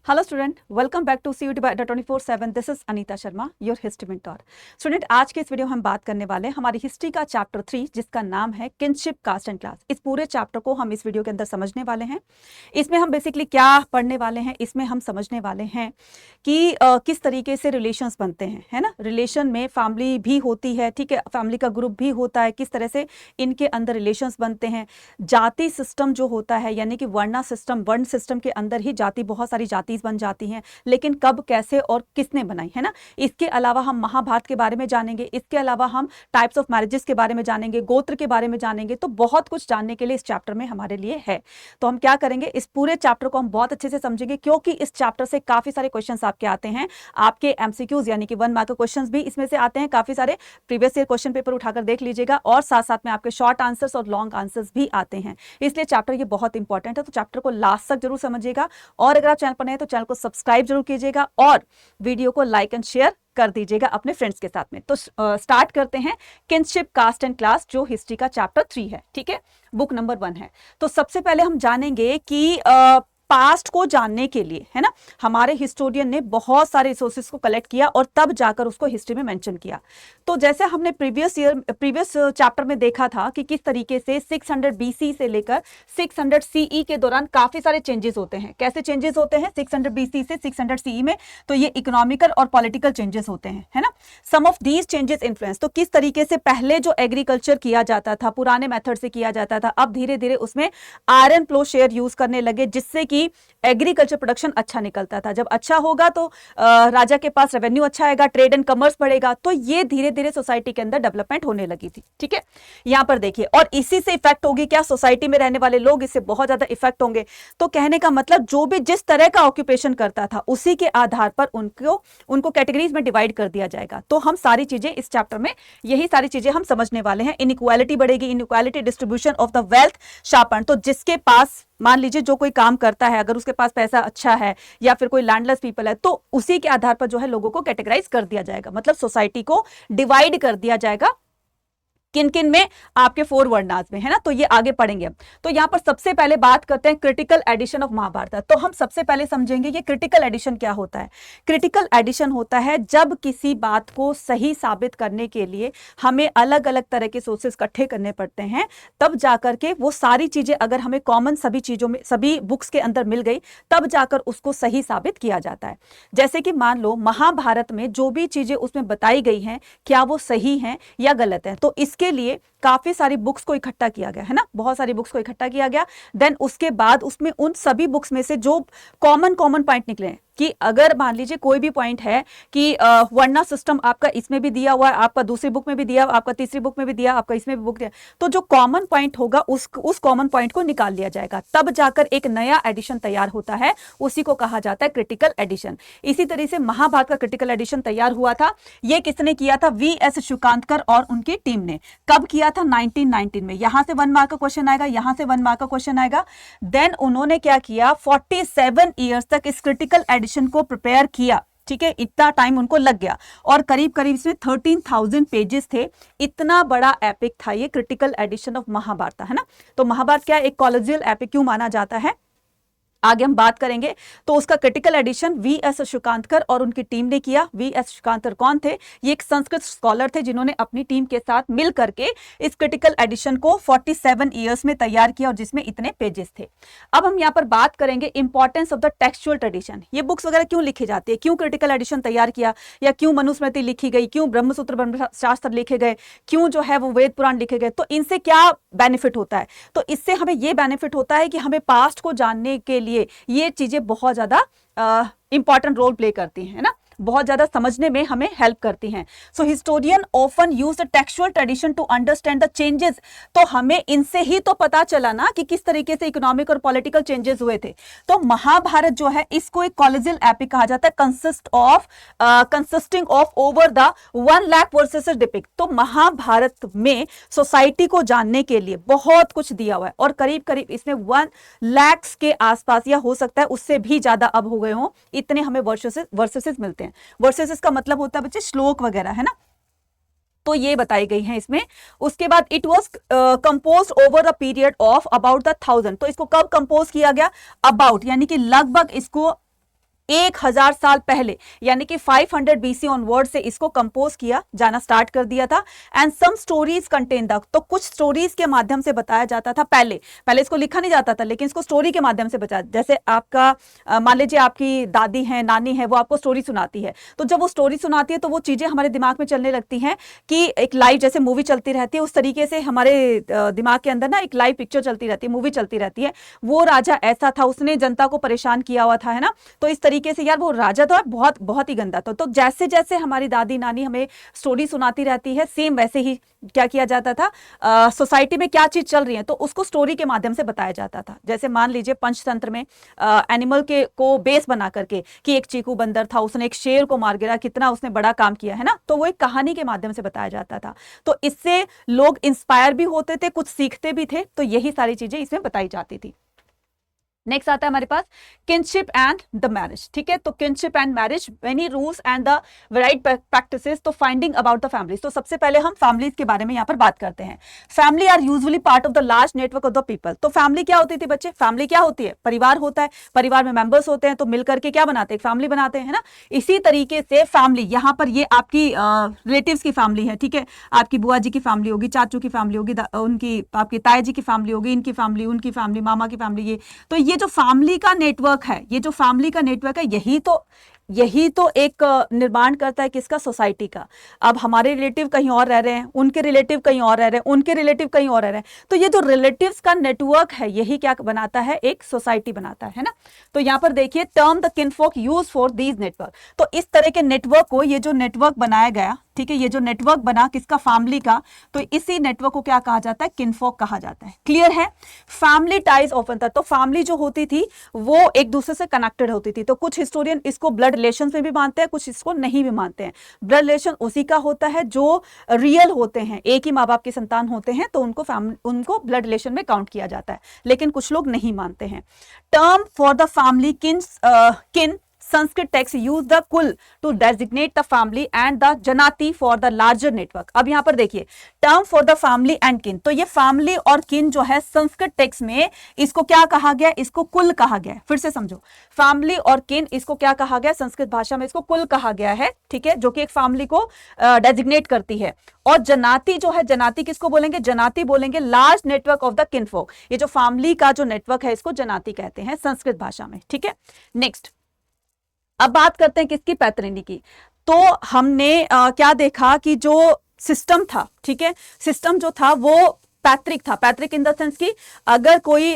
Hello student, welcome back to CUT by 24/7। This is Anita Sharma, your history mentor. Student, आज के इस video में हम बात करने वाले हैं हमारी हिस्ट्री का चैप्टर 3 जिसका नाम है किनशिप, कास्ट एंड क्लास। इस पूरे चैप्टर को हम इस वीडियो के अंदर समझने वाले हैं। इसमें हम बेसिकली क्या पढ़ने वाले हैं, इसमें हम समझने वाले हैं कि किस तरीके से रिलेशंस बनते हैं, है ना। रिलेशन में फैमिली भी होती है, ठीक है, फैमिली का ग्रुप भी होता है, किस तरह से इनके अंदर रिलेशंस बनते हैं। जाति सिस्टम जो होता है, यानी कि वर्ण सिस्टम के अंदर ही जाति, बहुत सारी जाति बन जाती हैं, लेकिन कब, कैसे और किसने बनाई, है ना। इसके अलावा हम महाभारत के बारे में जानेंगे, इसके अलावा हम टाइप्स ऑफ मैरिजेस के बारे में जानेंगे, गोत्र के बारे में जानेंगे। तो बहुत कुछ जानने के लिए इस चैप्टर में हमारे लिए है। तो हम क्या करेंगे, इस पूरे चैप्टर को हम बहुत अच्छे से समझेंगे, क्योंकि इस चैप्टर से काफी सारे क्वेश्चंस आपके आते हैं। आपके MCQs यानी कि 1 मार्क के क्वेश्चंस भी इसमें से आते हैं। काफी सारे प्रीवियस ईयर क्वेश्चन पेपर उठाकर देख लीजिएगा, और साथ साथ में आपके शॉर्ट आंसर्स और लॉन्ग आंसर्स भी आते हैं। इसलिए चैप्टर ये बहुत इंपॉर्टेंट है, तो चैप्टर को लास्ट तक जरूर समझिएगा। और अगर आप चैनल पर नए हैं तो चैनल को सब्सक्राइब जरूर कीजिएगा और वीडियो को लाइक एंड शेयर कर दीजिएगा अपने फ्रेंड्स के साथ में। तो स्टार्ट करते हैं। किनशिप, कास्ट एंड क्लास जो हिस्ट्री का चैप्टर 3 है, ठीक है, बुक नंबर 1 है। तो सबसे पहले हम जानेंगे कि पास्ट को जानने के लिए, है ना, हमारे हिस्टोरियन ने बहुत सारे रिसोर्सेज को कलेक्ट किया और तब जाकर उसको हिस्ट्री में मेंशन किया। तो जैसे हमने प्रीवियस चैप्टर में देखा था कि किस तरीके से 600 BC से लेकर 600 CE के दौरान काफी सारे चेंजेस होते हैं। कैसे चेंजेस होते हैं 600 BC से 600 CE में? तो ये इकोनॉमिकल और पॉलिटिकल चेंजेस होते हैं, है ना। सम ऑफ दीज चेंजेस इन्फ्लुएंस, तो किस तरीके से पहले जो एग्रीकल्चर किया जाता था, पुराने मेथड से किया जाता था, अब धीरे धीरे उसमें आयरन प्लो शेयर यूज करने लगे, जिससे कि एग्रीकल्चर प्रोडक्शन अच्छा निकलता था। जब अच्छा होगा तो राजा के पास रेवेन्यू अच्छा आएगा, ट्रेड एंड कॉमर्स बढ़ेगा। तो ये धीरे धीरे सोसाइटी के अंदर डेवलपमेंट होने लगी थी, ठीक है। यहां पर देखिए, और इसी से इफेक्ट होगी क्या, सोसाइटी में रहने वाले लोग इससे बहुत ज्यादा इफेक्ट होंगे। तो कहने का मतलब जो भी जिस तरह का ऑक्यूपेशन करता था उसी के आधार पर उनको कैटेगरीज में डिवाइड कर दिया जाएगा। तो हम सारी चीजें इस चैप्टर में यही सारी चीजें हम समझने वाले हैं। इनइक्वालिटी बढ़ेगी, inequality distribution of the wealth sharpen. तो जिसके पास, मान लीजिए जो कोई काम करता है, अगर उसके पास पैसा अच्छा है या फिर कोई लैंडलेस पीपल है, तो उसी के आधार पर जो है लोगों को कैटेगराइज कर दिया जाएगा, मतलब सोसाइटी को डिवाइड कर दिया जाएगा। किन किन में? आपके 4 वर्णाज में, है ना। तो ये आगे पढ़ेंगे। तो यहां पर सबसे पहले बात करते हैं क्रिटिकल एडिशन ऑफ महाभारत। तो हम सबसे पहले समझेंगे ये क्रिटिकल एडिशन क्या होता है। क्रिटिकल एडिशन होता है जब किसी बात को सही साबित करने के लिए हमें अलग अलग तरह के सोर्सेस इकट्ठे करने पड़ते हैं, तब जाकर के वो सारी चीजें अगर हमें कॉमन सभी चीजों में, सभी बुक्स के अंदर मिल गई, तब जाकर उसको सही साबित किया जाता है। जैसे कि मान लो महाभारत में जो भी चीजें उसमें बताई गई हैं, क्या वो सही हैं या गलत है। तो के लिए काफी सारी बुक्स को इकट्ठा किया गया, है ना, बहुत सारी बुक्स को इकट्ठा किया गया। देन उसके बाद उसमें उन सभी बुक्स में से जो कॉमन पॉइंट निकले कि अगर मान लीजिए कोई भी पॉइंट है कि वर्णा सिस्टम आपका इसमें भी दिया हुआ है, आपका दूसरी बुक में भी दिया, आपका तीसरी बुक में भी दिया, आपका इसमें भी बुक दिया, तो जो कॉमन पॉइंट होगा उस कॉमन पॉइंट को निकाल लिया जाएगा, तब जाकर एक नया एडिशन तैयार होता है। उसी को कहा जाता है क्रिटिकल एडिशन। इसी तरह से महाभारत का क्रिटिकल एडिशन तैयार हुआ था। यह किसने किया था? VS शुकांतकर और उनकी टीम ने। कब किया था? 1919 में। यहां से 1 मार्क का क्वेश्चन आएगा, यहां से 1 मार्क का क्वेश्चन आएगा। देन उन्होंने क्या किया, 47 ईयर्स तक इस क्रिटिकल एडिशन को प्रिपेयर किया, ठीक है, इतना टाइम उनको लग गया। और करीब करीब इसमें 13,000 पेजेस थे। इतना बड़ा एपिक था ये क्रिटिकल एडिशन ऑफ महाभारत, है ना। तो महाभारत क्या एक कॉलेजियल एपिक क्यों माना जाता है, आगे हम बात करेंगे। तो उसका क्रिटिकल एडिशन VS शुकांतकर और उनकी टीम ने किया। VS शुकांतकर कौन थे? ये एक संस्कृत स्कॉलर थे जिन्होंने अपनी टीम के साथ मिल करके इस क्रिटिकल एडिशन को 47 ईयर्स में तैयार किया, और जिसमें इतने पेजेस थे। अब हम यहाँ पर बात करेंगे importance of the textual tradition. ये बुक्स वगैरह क्यों लिखी जाती है, क्यों क्रिटिकल एडिशन तैयार किया, या क्यों मनुस्मृति लिखी गई, क्यों ब्रह्मसूत्र ब्रह्मशास्त्र लिखे गए, क्यों जो है वो वेद पुराण लिखे गए। तो इनसे क्या बेनिफिट होता है? तो इससे हमें ये बेनिफिट होता है कि हमें पास्ट को जानने के लिए ये चीजें बहुत ज्यादा इंपॉर्टेंट रोल प्ले करती हैं, ना, बहुत ज्यादा समझने में हमें हेल्प करती हैं। So historian often use the textual tradition to understand the changes. तो हमें इनसे ही तो पता चला ना कि किस तरीके से इकोनॉमिक और पॉलिटिकल चेंजेस हुए थे। तो महाभारत जो है इसको एक कॉलेजियल एपिक कहा जाता है, consisting of over the 1 lakh versus depict. तो महाभारत में सोसाइटी को जानने के लिए बहुत कुछ दिया हुआ है, और करीब करीब इसमें 1 लाख के आसपास, या हो सकता है उससे भी ज्यादा अब हो गए हों, इतने हमें वर्सेस मिलते हैं। वर्सेस का मतलब होता है बच्चे श्लोक वगैरह, है ना। तो ये बताई गई है इसमें। उसके बाद it was compose over the period of about 1000। तो इसको कब कंपोज किया गया? अबाउट यानी कि लगभग इसको 1000 साल पहले यानी कि 500 BC ऑनवर्ड से इसको कंपोज किया जाना स्टार्ट कर दिया था। And some stories contain the, तो कुछ स्टोरीज के माध्यम से बताया जाता था। पहले इसको लिखा नहीं जाता था, लेकिन इसको स्टोरी के माध्यम से बताया। जैसे आपका मान लीजिए आपकी दादी है, नानी है, वो आपको स्टोरी सुनाती है, तो जब वो स्टोरी सुनाती है तो वो चीजें हमारे दिमाग में चलने लगती हैं कि एक लाइव जैसे मूवी चलती रहती है, उस तरीके से हमारे दिमाग के अंदर ना एक लाइव पिक्चर चलती रहती है, मूवी चलती रहती है। वो राजा ऐसा था, उसने जनता को परेशान किया हुआ था, है ना। तो इस तरीके से यार वो राजा तो बहुत बहुत ही गंदा था। तो जैसे जैसे हमारी दादी नानी हमें स्टोरी सुनाती रहती है, सेम वैसे ही क्या किया जाता था, सोसाइटी में क्या चीज चल रही है तो उसको स्टोरी के माध्यम से बताया जाता था। जैसे मान लीजिए पंचतंत्र में एनिमल के को बेस बना करके कि एक चीकू बंदर था, उसने एक शेर को मार गिरा, कितना उसने बड़ा काम किया, है ना। तो वो एक कहानी के माध्यम से बताया जाता था। तो इससे लोग इंस्पायर भी होते थे, कुछ सीखते भी थे। तो यही सारी चीजें इसमें बताई जाती थी। नेक्स्ट आता है हमारे पास किनशिप एंड द मैरिज। ठीक है, तो kinship and marriage, many rules and the varied practices, तो फाइंडिंग अबाउट द फैमिलीज। तो सबसे पहले हम फैमिलीज के बारे में यहाँ पर बात करते हैं। Family are usually part of the large network of the people. तो फैमिली क्या होती थी बच्चे? फैमिली क्या होती है? परिवार होता है, परिवार में मेंबर्स होते हैं, तो मिलकर के क्या बनाते हैं? फैमिली बनाते हैं, है ना। इसी तरीके से फैमिली, यहाँ पर ये आपकी रिलेटिव्स की फैमिली है, ठीक है। आपकी बुआ जी की फैमिली होगी, चाचू की फैमिली होगी, उनकी आपकी ताई जी की फैमिली होगी, इनकी फैमिली, उनकी फैमिली, मामा की फैमिली, ये जो फैमिली का नेटवर्क है, ये जो फैमिली का नेटवर्क है, यही तो एक निर्माण करता है किसका? सोसाइटी का। अब हमारे रिलेटिव कहीं और रह रहे हैं, उनके रिलेटिव कहीं और रह रहे हैं, उनके रिलेटिव कहीं और रह रहे हैं, तो ये जो रिलेटिव्स का नेटवर्क है, यही क्या बनाता है? एक सोसाइटी बनाता है ना। तो यहां पर देखिए term the kinfolk use for these network. तो इस तरह के नेटवर्क को, ये जो नेटवर्क बनाया गया, ठीक है, ये जो नेटवर्क बना किसका? फैमिली का, तो इसी नेटवर्क को क्या कहा जाता है? किनफोक कहा जाता है। क्लियर है? फैमिली टाइज ऑफन था, तो फैमिली जो होती थी वो एक दूसरे से कनेक्टेड होती थी। तो कुछ हिस्टोरियन इसको ब्लड रिलेशन में भी मानते हैं, कुछ इसको नहीं भी मानते हैं। ब्लड रिलेशन उसी का होता है जो रियल होते हैं, एक ही माँ बाप की संतान होते हैं, तो उनको ब्लड रिलेशन में काउंट किया जाता है। लेकिन कुछ लोग नहीं मानते हैं। Term for the family kin Sanskrit text use the kul to designate the family and the jnati for the larger network. अब यहां पर देखिए term for the family and kin, तो ये फैमिली और किन जो है संस्कृत टेक्स्ट में इसको क्या कहा गया? इसको कुल कहा गया है। फिर से समझो, फैमिली और किन इसको क्या कहा गया? संस्कृत भाषा में इसको कुल कहा गया है, ठीक है, जो कि एक फैमिली को डेजिग्नेट करती है। और जनाति जो है, जनाति किसको बोलेंगे? जनाति बोलेंगे लार्ज नेटवर्क ऑफ द किनफोक। ये जो फैमिली का जो नेटवर्क है, इसको जनाति कहते हैं संस्कृत भाषा में, ठीक है। नेक्स्ट, अब बात करते हैं किसकी? पैतृणी की। तो हमने क्या देखा कि जो सिस्टम था, ठीक है, सिस्टम जो था वो पैतृक था। पैतृक इन द सेंस कि अगर कोई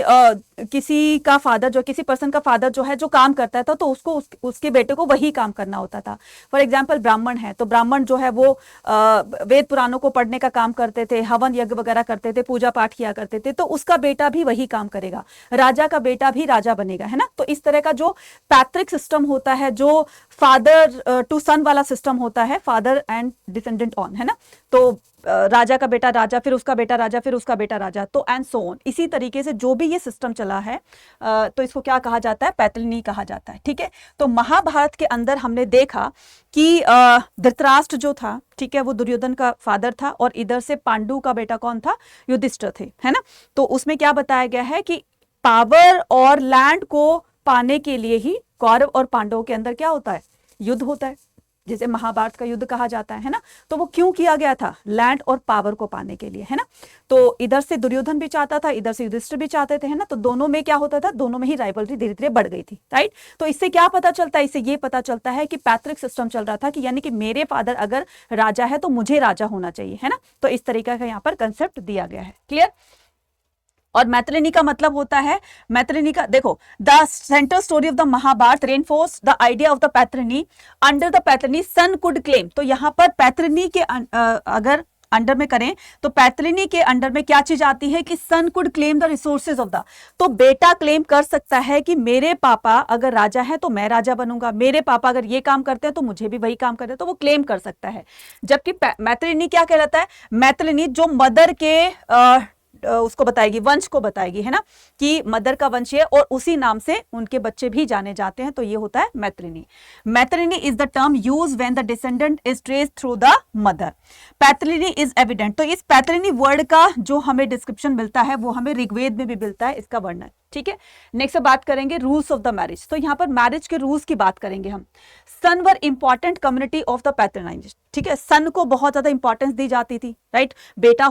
किसी का फादर, जो किसी पर्सन का फादर जो है, जो काम करता था, तो उसको उसके बेटे को वही काम करना होता था। फॉर एग्जांपल ब्राह्मण है, तो ब्राह्मण जो है वो वेद पुराणों को पढ़ने का काम करते थे, हवन यज्ञ वगैरह करते थे, पूजा पाठ किया करते थे, तो उसका बेटा भी वही काम करेगा। राजा का बेटा भी राजा बनेगा, है ना। तो इस तरह का जो पैतृक सिस्टम होता है, जो फादर टू सन वाला सिस्टम होता है, फादर एंड डिसेंडेंट ऑन, है ना। तो राजा का बेटा राजा, फिर उसका बेटा राजा, फिर उसका बेटा राजा, तो एंड सो ऑन। इसी तरीके से जो भी ये सिस्टम चला है, तो इसको क्या कहा जाता है? पैतृणी कहा जाता है, ठीक है। तो महाभारत के अंदर हमने देखा कि धृतराष्ट्र जो था, ठीक है, वो दुर्योधन का फादर था, और इधर से पांडु का बेटा कौन था? युधिष्ठिर थे, है ना। तो उसमें क्या बताया गया है कि पावर और लैंड को पाने के लिए ही कौरव और पांडवों के अंदर क्या होता है? युद्ध होता है, जिसे महाभारत का युद्ध कहा जाता है ना। तो वो क्यों किया गया था? लैंड और पावर को पाने के लिए, है ना। तो इधर से दुर्योधन भी चाहता था, इधर से युधिष्ठिर भी चाहते थे, है ना। तो दोनों में क्या होता था? दोनों में ही राइवलरी धीरे धीरे बढ़ गई थी, राइट। तो इससे क्या पता चलता है? इससे ये पता चलता है कि पैतृक सिस्टम चल रहा था, कि यानी कि मेरे फादर अगर राजा है तो मुझे राजा होना चाहिए, है ना। तो इस तरीके का यहाँ पर कंसेप्ट दिया गया है। क्लियर? और मैत्रिणी का मतलब होता है, मैत्रिणी का देखो, the central story of the Mahabharata reinforce the idea of the patriliny. Under the patriliny son could claim. तो यहाँ पर पैतृणी के अगर अंडर में करें तो पैतृणी के अंडर में क्या चीज आती है? कि son could claim the resources of the. तो बेटा क्लेम कर सकता है कि मेरे पापा अगर राजा है तो मैं राजा बनूंगा, मेरे पापा अगर ये काम करते हैं तो मुझे भी वही काम करना है, तो वो क्लेम कर सकता है। जबकि मैत्रिणी क्या कहलाता है? मैत्रिणी जो मदर के उसको बताएगी, वंश को बताएगी, है ना, कि मदर का वंश है, और उसी नाम से उनके बच्चे भी जाने जाते हैं। तो ये होता है matriliny. Matriliny is the term use when the descendant is traced through the mother. Patriliny is evident. तो इस पैतृणी वर्ड का जो हमें डिस्क्रिप्शन मिलता है वो हमें ऋग्वेद में भी मिलता है, इसका वर्णन, ठीक है। नेक्स्ट बात करेंगे रूल्स ऑफ द मैरिज। तो यहाँ पर मैरिज के रूल्स की बात करेंगे हम। Son were important community of the patronise, ठीक है। सन को बहुत ज्यादा इंपॉर्टेंस दी जाती थी, राइट। बेटा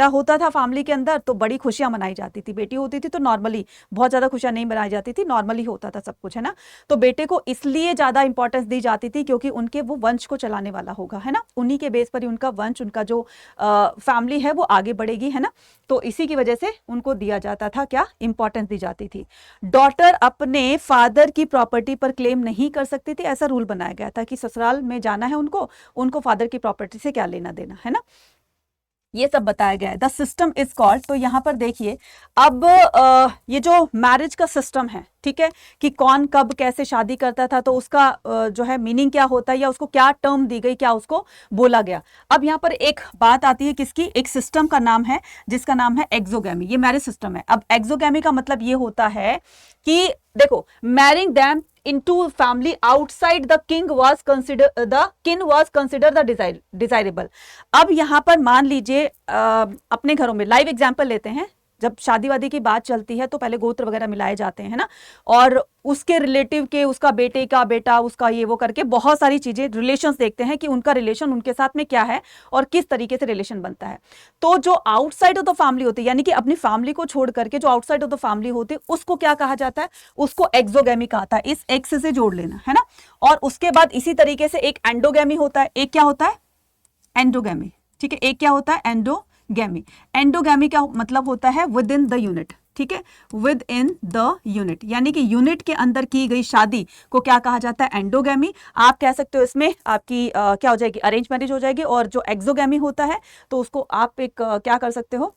होता था फैमिली के अंदर तो बड़ी खुशियां मनाई जाती थी, बेटी होती थी तो नॉर्मली बहुत ज्यादा खुशियां नहीं मनाई जाती थी, नॉर्मली होता था सब कुछ, है ना। तो बेटे को इसलिए ज्यादा इंपॉर्टेंस दी जाती थी क्योंकि उनके वो वंश को चलाने वाला होगा, है ना, उन्हीं के बेस पर ही उनका वंश, उनका जो फैमिली है वो आगे बढ़ेगी, है ना। तो इसी की वजह से उनको दिया जाता था, क्या इंपॉर्टेंस दी जाती थी। डॉटर अपने फादर की प्रॉपर्टी पर क्लेम नहीं कर सकती थी, ऐसा रूल बनाया गया था कि ससुराल में जाना है उनको फादर की प्रॉपर्टी से क्या लेना देना, है ना। ये सब बताया गया है। द सिस्टम इज कॉल्ड, तो यहां पर देखिए अब ये जो मैरिज का सिस्टम है, ठीक है, कि कौन कब कैसे शादी करता था, तो उसका जो है मीनिंग क्या होता है या उसको क्या टर्म दी गई, क्या उसको बोला गया। अब यहाँ पर एक बात आती है किसकी, एक सिस्टम का नाम है जिसका नाम है एक्सोगैमी। ये मैरिज सिस्टम है। अब एक्सोगैमी का मतलब ये होता है कि देखो, marrying them into family outside the king was considered the desirable। अब यहां पर मान लीजिए अपने घरों में लाइव एग्जांपल लेते हैं। जब शादी वादी की बात चलती है तो पहले गोत्र वगैरह मिलाए जाते हैं ना, और उसके रिलेटिव के, उसका बेटे का बेटा, उसका ये वो करके बहुत सारी चीजें, रिलेशंस देखते हैं कि उनका रिलेशन उनके साथ में क्या है और किस तरीके से रिलेशन बनता है। तो जो आउटसाइड ऑफ द फैमिली होती है, यानी कि अपनी फैमिली को छोड़ करके जो आउटसाइड ऑफ द फैमिली होती है, उसको क्या कहा जाता है, उसको एक्सोगैमी कहा है। इस एक्स से जोड़ लेना, है ना। और उसके बाद इसी तरीके से एक एंडोगैमी होता है। एक क्या होता है, एंडोगैमी, ठीक है। एक क्या होता है, एंडोगैमी। एंडोगैमी का मतलब होता है विद इन द यूनिट, ठीक है, विद इन द यूनिट, यानी कि यूनिट के अंदर की गई शादी को क्या कहा जाता है, एंडोगैमी। आप कह सकते हो इसमें आपकी क्या हो जाएगी, अरेंज मैरिज हो जाएगी। और जो एक्सोगैमी होता है तो उसको आप एक क्या कर सकते हो,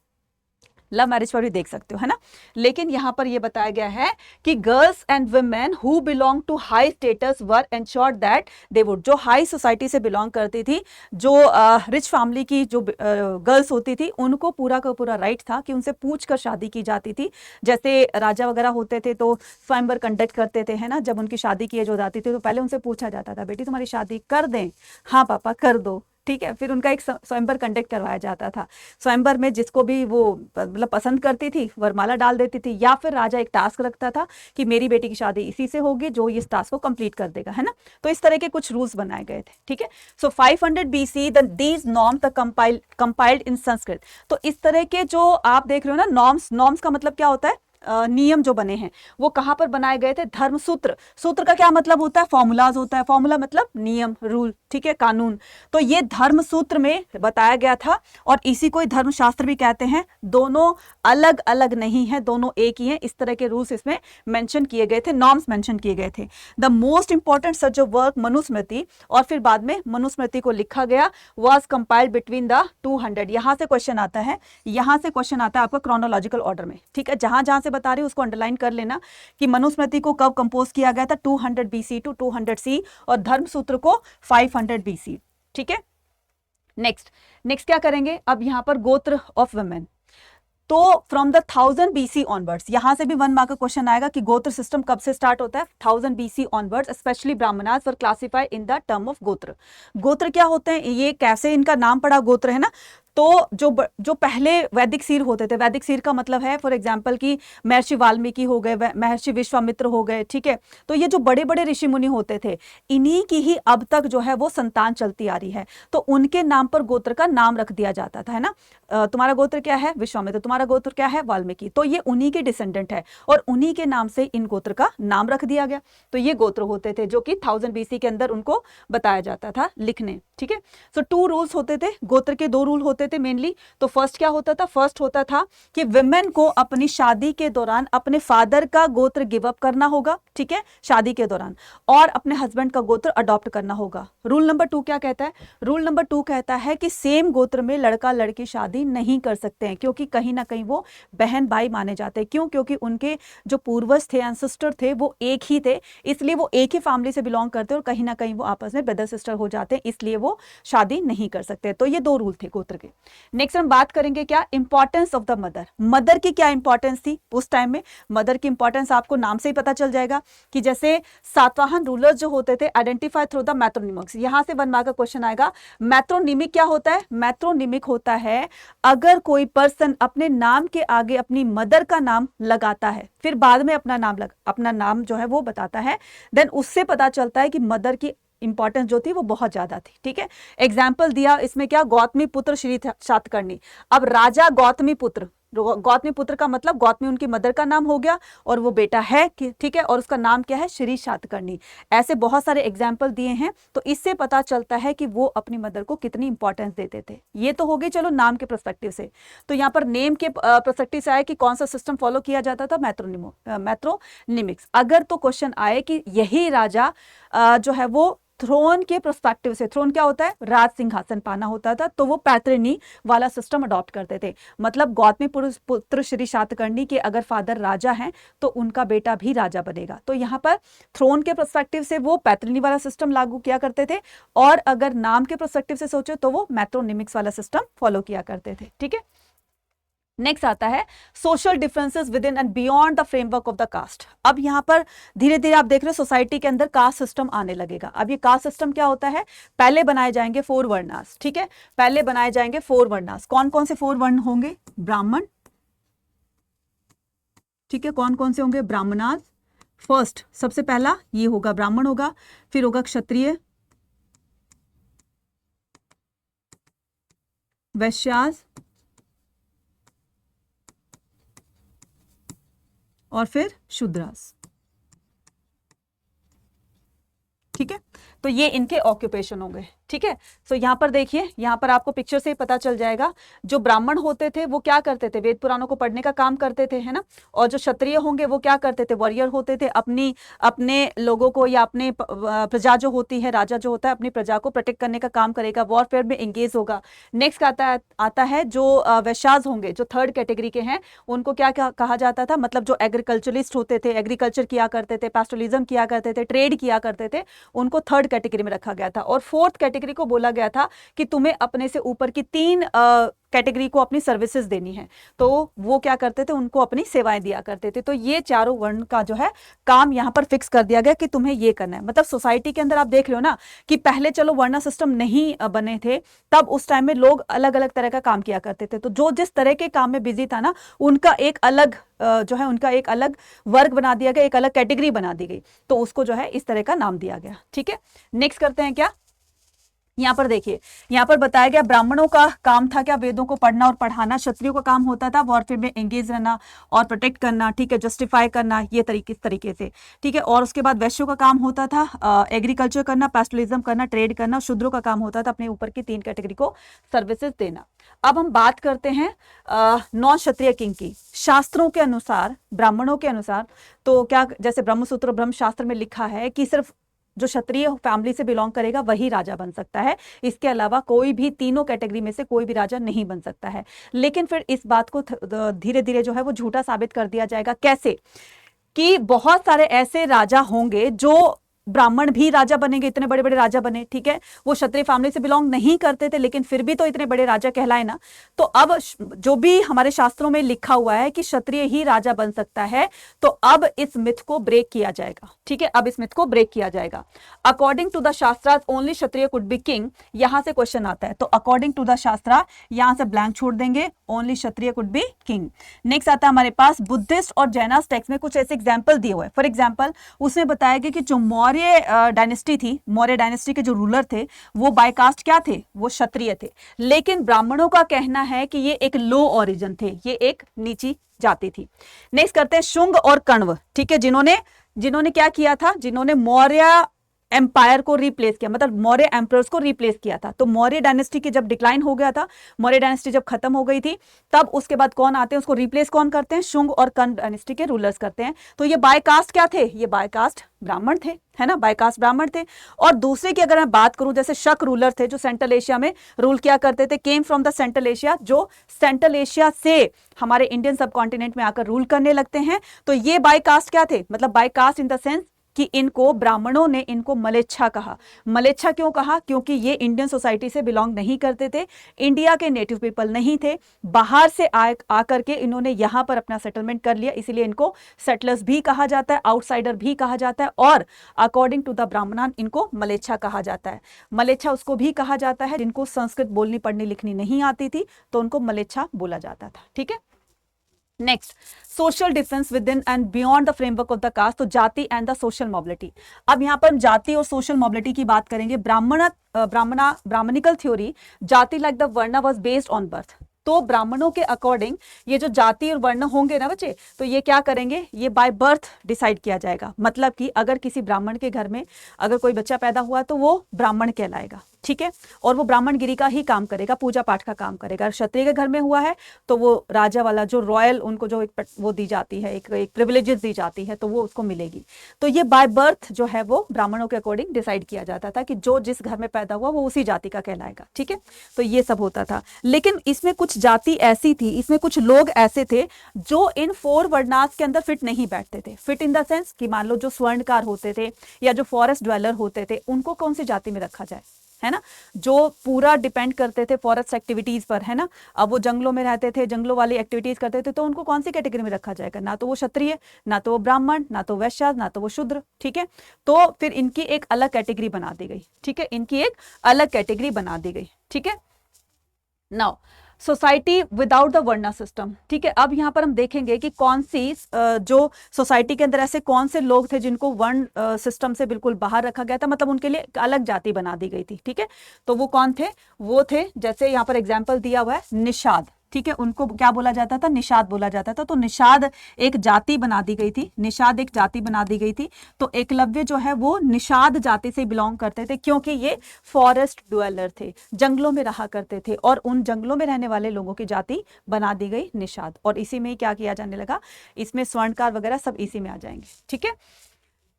लव मैरिज पर भी देख सकते हो, है ना। लेकिन यहां पर यह बताया गया है कि girls and women who belong to high status were ensured that they would, जो हाई सोसाइटी से बिलोंग करती थी, जो रिच फैमिली की जो गर्ल्स होती थी, उनको पूरा का पूरा राइट था कि उनसे पूछ कर शादी की जाती थी। जैसे राजा वगैरह होते थे तो स्वयंवर कंडक्ट करते थे, है ना। जब उनकी शादी की एज हो जाती थी तो पहले उनसे पूछा जाता था, बेटी तुम्हारी शादी कर दें, हाँ पापा कर दो, ठीक है। फिर उनका एक स्वयंवर कंडक्ट करवाया जाता था। स्वयंवर में जिसको भी वो मतलब पसंद करती थी वरमाला डाल देती थी, या फिर राजा एक टास्क रखता था कि मेरी बेटी की शादी इसी से होगी जो इस टास्क को कंप्लीट कर देगा, है ना। तो इस तरह के कुछ रूल्स बनाए गए थे, ठीक है। सो 500 BC these norms compiled in Sanskrit. तो इस तरह के जो आप देख रहे हो ना नॉर्म्स का मतलब क्या होता है, नियम जो बने हैं वो कहां पर बनाए गए थे, धर्म सूत्र। सूत्र का क्या मतलब होता है, फॉर्मूलाज होता है। फॉर्मूला मतलब नियम, रूल, ठीक है, कानून। तो ये धर्म सूत्र में बताया गया था और इसी को धर्मशास्त्र भी कहते हैं। दोनों अलग अलग नहीं है, दोनों एक ही हैं। इस तरह के रूल्स इसमें मेंशन किए गए थे, नॉर्म्स मेंशन किए गए थे। The most important such work Manusmriti, और फिर बाद में मनुस्मृति को लिखा गया, वाज कंपाइल्ड बिटवीन द 200। यहां से क्वेश्चन आता है, यहां से क्वेश्चन आता है आपका क्रोनोलॉजिकल ऑर्डर में, ठीक है। जहां जहां से बता रही हूं उसको अंडरलाइन कर लेना कि मनुस्मृति को कब कंपोज किया गया था, 200 BC टू 200 C, और धर्मसूत्र को 500 BC, ठीक है। नेक्स्ट क्या करेंगे, अब यहां पर गोत्र ऑफ वुमेन। तो फ्रॉम द 1000 BC ऑनवर्ड्स, यहां से भी 1 मार्क का क्वेश्चन आएगा कि गोत्र सिस्टम कब से स्टार्ट होता है, 1000 BC onwards. Specially Brahmanas were classify in the term of गोत्र। गोत्र क्या होते हैं, ये कैसे इनका नाम पड़ा गोत्र, है ना। तो जो पहले वैदिक सीर होते थे, वैदिक सीर का मतलब है फॉर एग्जाम्पल कि महर्षि वाल्मीकि हो गए, महर्षि विश्वामित्र हो गए, ठीक है। तो ये जो बड़े बड़े ऋषि मुनि होते थे, इन्हीं की ही अब तक जो है वो संतान चलती आ रही है। तो उनके नाम पर गोत्र का नाम रख दिया जाता था, है ना। तुम्हारा गोत्र क्या है, विश्वामित्र, तुम्हारा गोत्र क्या है, वाल्मीकि। तो ये उन्हीं के डिसेंडेंट है और उन्हीं के नाम से इन गोत्र का नाम रख दिया गया। तो ये गोत्र होते थे जो कि 1000 BC के अंदर उनको बताया जाता था लिखने, ठीक है। सो 2 रूल्स होते थे, गोत्र के 2 रूल होते थे मेनली। तो फर्स्ट क्या होता था, फर्स्ट होता था कि विमेन को अपनी शादी के दौरान अपने फादर का गोत्र गिव अप करना होगा, ठीक है, शादी के दौरान, और अपने हस्बैंड का गोत्र अडॉप्ट करना होगा। रूल नंबर 2 क्या कहता है, रूल नंबर 2 कहता है कि सेम गोत्र में लड़का लड़की शादी नहीं कर सकते हैं, क्योंकि कहीं ना कहीं वो बहन भाई माने जाते हैं। क्यों, क्योंकि उनके जो पूर्वज थे, एंसेस्टर थे, वो एक ही थे, इसलिए वो एक ही फैमिली से बिलोंग करते हैं और कहीं ना कहीं वो आपस में ब्रदर सिस्टर हो जाते हैं, इसलिए वो शादी नहीं कर सकते। तो ये 2 रूल थे गोत्र के। नेक्स्ट हम बात करेंगे क्या, importance of the mother. Mother की क्या इंपॉर्टेंस थी उस टाइम में। मदर की इंपॉर्टेंस आपको नाम से ही पता चल जाएगा कि जैसे सातवाहन रूलर्स जो होते थे, आइडेंटिफाई थ्रू द मैट्रोनिमिक्स। यहां से 1 मार्क का क्वेश्चन आएगा। मैट्रोनिमिक क्या होता है, मैट्रोनिमिक होता है अगर कोई पर्सन अपने नाम के आगे अपनी मदर का नाम लगाता है, फिर बाद में अपना नाम जो है वो बताता है, देन उससे पता चलता है कि मदर की इंपॉर्टेंस जो थी वो बहुत ज्यादा थी। ठीक है, एग्जाम्पल दिया इसमें क्या, गौतमी पुत्र श्री सातकर्णी। अब राजा गौतमी पुत्र, गौतमी पुत्र का मतलब गौतमी उनकी मदर का नाम हो गया और वो बेटा है, ठीक है, और उसका नाम क्या है, श्री सातकर्णी। ऐसे बहुत सारे एग्जाम्पल दिए हैं, तो इससे पता चलता है कि वो अपनी मदर को कितनी इंपॉर्टेंस देते थे। ये तो हो गई चलो नाम के पर्सपेक्टिव से। तो यहाँ पर नेम के पर्सपेक्टिव से आया कि कौन सा सिस्टम फॉलो किया जाता था, मैट्रोनिमिक्स। अगर तो क्वेश्चन आए कि यही राजा जो है वो थ्रोन के पर्सपेक्टिव से, थ्रोन क्या होता है, राज सिंहासन पाना होता था, तो वो पैतृणी वाला सिस्टम अडॉप्ट करते थे। मतलब गौतमी पुत्र श्री सातकर्णी के अगर फादर राजा हैं तो उनका बेटा भी राजा बनेगा। तो यहाँ पर थ्रोन के पर्सपेक्टिव से वो पैतृणी वाला सिस्टम लागू किया करते थे, और अगर नाम के पर्सपेक्टिव से सोचे तो वो मैट्रोनिमिक्स वाला सिस्टम फॉलो किया करते थे। ठीक है, नेक्स्ट आता है social differences within and beyond the framework of the caste. अब यहां पर धीरे धीरे आप देख रहे हो सोसाइटी के अंदर कास्ट सिस्टम आने लगेगा। अब ये कास्ट सिस्टम क्या होता है, पहले बनाए जाएंगे 4 वर्णास। ठीक है, पहले बनाए जाएंगे 4 वर्णास। कौन कौन से 4 वर्ण होंगे, ब्राह्मण। ठीक है, कौन कौन से होंगे, ब्राह्मणास। फर्स्ट सबसे पहला ये होगा ब्राह्मण होगा, फिर होगा क्षत्रिय, वैश्यास, और फिर शूद्रास। ठीक है, तो ये इनके ऑक्यूपेशन होंगे। ठीक है, सो यहां पर देखिए, यहां पर आपको पिक्चर से पता चल जाएगा। जो ब्राह्मण होते थे वो क्या करते थे, वेद पुराणों को पढ़ने का काम करते थे, है ना। और जो क्षत्रिय होंगे वो क्या करते थे, वॉरियर होते थे, अपने लोगों को या अपने प्रजा जो होती है, राजा जो होता है अपनी प्रजा को प्रोटेक्ट करने का काम करेगा, वॉरफेयर में एंगेज होगा। नेक्स्ट आता है जो वैश्यास होंगे, जो 3rd कैटेगरी के हैं, उनको क्या कहा जाता था, मतलब जो एग्रीकल्चरिस्ट होते थे, एग्रीकल्चर किया करते थे, पैस्टोरलिज्म किया करते थे, ट्रेड किया करते थे, उनको 3rd कैटेगरी में रखा गया था। और 4th कैटेगरी को बोला गया था कि तुम्हें अपने से ऊपर की 3 कैटेगरी को अपनी सर्विसेज देनी है, तो वो क्या करते थे, उनको अपनी सेवाएं दिया करते थे। तो ये चारों वर्ण का जो है काम यहाँ पर फिक्स कर दिया गया कि तुम्हें ये करना है। मतलब सोसाइटी के अंदर आप देख रहे हो ना कि पहले चलो वर्ण सिस्टम नहीं बने थे, तब उस टाइम में लोग अलग अलग तरह का काम किया करते थे। तो जो जिस तरह के काम में बिजी था ना, उनका एक अलग जो है उनका एक अलग वर्ग बना दिया गया, एक अलग कैटेगरी बना दी गई, तो उसको जो है इस तरह का नाम दिया गया। ठीक है, नेक्स्ट करते हैं क्या, यहाँ पर देखिए, यहाँ पर बताया गया ब्राह्मणों का काम था क्या, वेदों को पढ़ना और पढ़ाना। क्षत्रियों का काम होता था वॉरफेयर में एंगेज रहना और प्रोटेक्ट करना, ठीक है, जस्टिफाई करना, ये तरीके से। ठीक है, और उसके बाद वैश्यों का काम होता था एग्रीकल्चर करना, पैस्टोरलिज्म करना, ट्रेड करना। शूद्रों का काम होता था अपने ऊपर की 3 कैटेगरी को सर्विसेज देना। अब हम बात करते हैं नॉन क्षत्रिय किंग की। शास्त्रों के अनुसार, ब्राह्मणों के अनुसार, तो क्या, जैसे ब्रह्मसूत्र ब्रह्मशास्त्र में लिखा है कि सिर्फ जो क्षत्रिय फैमिली से बिलोंग करेगा वही राजा बन सकता है, इसके अलावा कोई भी तीनों कैटेगरी में से कोई भी राजा नहीं बन सकता है। लेकिन फिर इस बात को धीरे धीरे जो है वो झूठा साबित कर दिया जाएगा। कैसे, कि बहुत सारे ऐसे राजा होंगे जो ब्राह्मण भी राजा बनेंगे, इतने बड़े बड़े राजा बने। ठीक है, वो क्षत्रिय फैमिली से बिलोंग नहीं करते थे, लेकिन फिर भी तो इतने बड़े राजा कहलाए ना। तो अब जो भी हमारे शास्त्रों में लिखा हुआ है कि क्षत्रिय ही राजा बन सकता है, तो अब इस मिथ को ब्रेक किया जाएगा। ठीक है, अब इस मिथ को ब्रेक किया जाएगा। अकॉर्डिंग टू द शास्त्रा only Kshatriya could be king, यहां से क्वेश्चन आता है। तो अकॉर्डिंग टू द शास्त्रा यहां से ब्लैंक छोड़ देंगे, only Kshatriya could be king. Next आता है हमारे पास बुद्धिस्ट और जैनास टेक्स्ट में कुछ ऐसे एग्जाम्पल दिए हुए। फॉर एग्जाम्पल उसमें बताया गया कि जो मौर्य डायनेस्टी थी, मौर्य डायनेस्टी के जो रूलर थे वो बाय कास्ट क्या थे, वो क्षत्रिय थे। लेकिन ब्राह्मणों का कहना है कि ये एक लो ओरिजिन थे, ये एक नीची जाति थी। नेक्स्ट करते हैं शुंग और कण्व। ठीक है, जिन्होंने क्या किया था, जिन्होंने मौर्य एम्पायर को रिप्लेस किया, मतलब मौर्य एम्परर्स को रिप्लेस किया था। तो मौर्य डायनेस्टी की जब डिक्लाइन हो गया था, मौर्य डायनेस्टी जब खत्म हो गई थी, तब उसके बाद कौन आते हैं, उसको रिप्लेस कौन करते हैं, शुंग और कण्व डायनेस्टी के रूलर्स करते हैं। तो ये बाय कास्ट क्या थे, ये बाय कास्ट ब्राह्मण थे, है ना, बाय कास्ट ब्राह्मण थे। और दूसरे की अगर मैं बात करूं, जैसे शक रूलर थे जो सेंट्रल एशिया में रूल किया करते थे, came from the central Asia, जो सेंट्रल एशिया से हमारे इंडियन सब कॉन्टिनेंट में आकर रूल करने लगते हैं। तो ये बाय कास्ट क्या थे, मतलब by caste in the sense कि इनको ब्राह्मणों ने इनको मलेच्छा कहा। मलेच्छा क्यों कहा? क्योंकि ये इंडियन सोसाइटी से बिलोंग नहीं करते थे, इंडिया के नेटिव पीपल नहीं थे, बाहर से आकर के इन्होंने यहाँ पर अपना सेटलमेंट कर लिया, इसीलिए इनको सेटलर्स भी कहा जाता है, आउटसाइडर भी कहा जाता है, और अकॉर्डिंग टू द ब्राह्मणान इनको मलेच्छा कहा जाता है। मलेच्छा उसको भी कहा जाता है जिनको संस्कृत बोलनी पढ़नी लिखनी नहीं आती थी, तो उनको मलेच्छा बोला जाता था। ठीक है, next, social difference within and beyond the framework of the caste, तो जाति एंड द सोशल मोबिलिटी। अब यहाँ पर हम जाति और सोशल मोबिलिटी की बात करेंगे। ब्राह्मणिकल थ्योरी, जाति लाइक द वर्ण वाज बेस्ड ऑन बर्थ। तो ब्राह्मणों के अकॉर्डिंग ये जो जाति और वर्ण होंगे ना बच्चे, तो ये क्या करेंगे, ये बाय बर्थ डिसाइड किया जाएगा। मतलब कि अगर किसी ब्राह्मण के घर में अगर कोई बच्चा पैदा हुआ तो वो ब्राह्मण कहलाएगा। ठीक है, और वो ब्राह्मणगिरी का ही काम करेगा, पूजा पाठ का काम करेगा। क्षत्रिय के घर में हुआ है तो वो राजा वाला जो रॉयल, उनको जो एक वो दी जाती है, एक प्रिविलेजेस दी जाती है, तो वो उसको मिलेगी। तो ये बाय बर्थ जो है वो ब्राह्मणों के अकॉर्डिंग डिसाइड किया जाता था कि जो जिस घर में पैदा हुआ वो उसी जाति का कहलाएगा। ठीक है, तो ये सब होता था। लेकिन इसमें कुछ जाति ऐसी थी, इसमें कुछ लोग ऐसे थे जो इन 4 वर्णास के अंदर फिट नहीं बैठते थे। फिट इन द सेंस कि मान लो जो स्वर्णकार होते थे या जो फॉरेस्ट ड्वेलर होते थे, उनको कौन सी जाति में रखा जाए, है ना, जो पूरा डिपेंड करते थे फॉरेस्ट एक्टिविटीज पर, है ना। अब वो जंगलों में रहते थे, जंगलों वाली एक्टिविटीज करते थे, तो उनको कौन सी कैटेगरी में रखा जाएगा? ना तो वो क्षत्रिय, ना तो वो ब्राह्मण, ना तो वैश्य, ना तो वो शूद्र। ठीक है, तो फिर इनकी एक अलग कैटेगरी बना दी गई। ठीक है, इनकी एक अलग कैटेगरी बना दी गई। ठीक है, now society without the varna system. ठीक है, अब यहाँ पर हम देखेंगे कि कौन सी जो सोसाइटी के अंदर ऐसे कौन से लोग थे जिनको वर्ण सिस्टम से बिल्कुल बाहर रखा गया था, मतलब उनके लिए एक अलग जाति बना दी गई थी। ठीक है, तो वो कौन थे? वो थे, जैसे यहाँ पर एग्जाम्पल दिया हुआ है, निषाद। ठीक है, उनको क्या बोला जाता था? निषाद बोला जाता था। तो निषाद एक जाति बना दी गई थी, निषाद एक जाति बना दी गई थी। तो एकलव्य जो है वो निषाद जाति से बिलोंग करते थे, क्योंकि ये फॉरेस्ट ड्वेलर थे, जंगलों में रहा करते थे, और उन जंगलों में रहने वाले लोगों की जाति बना दी गई निषाद। और इसी में क्या किया जाने लगा, इसमें स्वर्णकार वगैरह सब इसी में आ जाएंगे। ठीक है,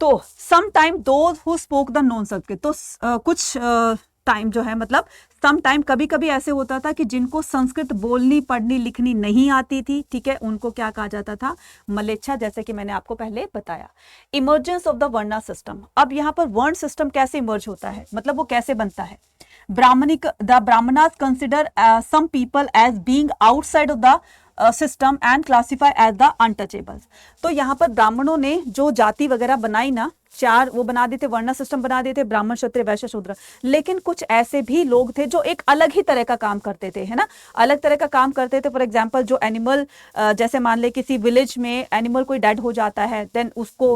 तो some time those who spoke the non Sanskrit, तो कुछ टाइम जो है, मतलब सम टाइम कभी कभी ऐसे होता था कि जिनको संस्कृत बोलनी पढ़नी लिखनी नहीं आती थी, ठीक है, उनको क्या कहा जाता था? मलेच्छा, जैसे कि मैंने आपको पहले बताया। Emergence of the varna system. अब यहाँ पर वर्ण सिस्टम कैसे इमर्ज होता है, मतलब वो कैसे बनता है? The Brahmanas consider some people as being outside of the system and classify as the untouchables. तो यहाँ पर ब्राह्मणों ने जो जाति वगैरह बनाई ना, 4 वो बना देते, वर्णा सिस्टम बना देते, ब्राह्मण, क्षत्रिय, वैश्य, शूद्र। लेकिन कुछ ऐसे भी लोग थे जो एक अलग ही तरह का काम करते थे, है ना, अलग तरह का काम करते थे। फॉर एग्जांपल, जो एनिमल, जैसे मान ले किसी विलेज में एनिमल कोई डेड हो जाता है, देन उसको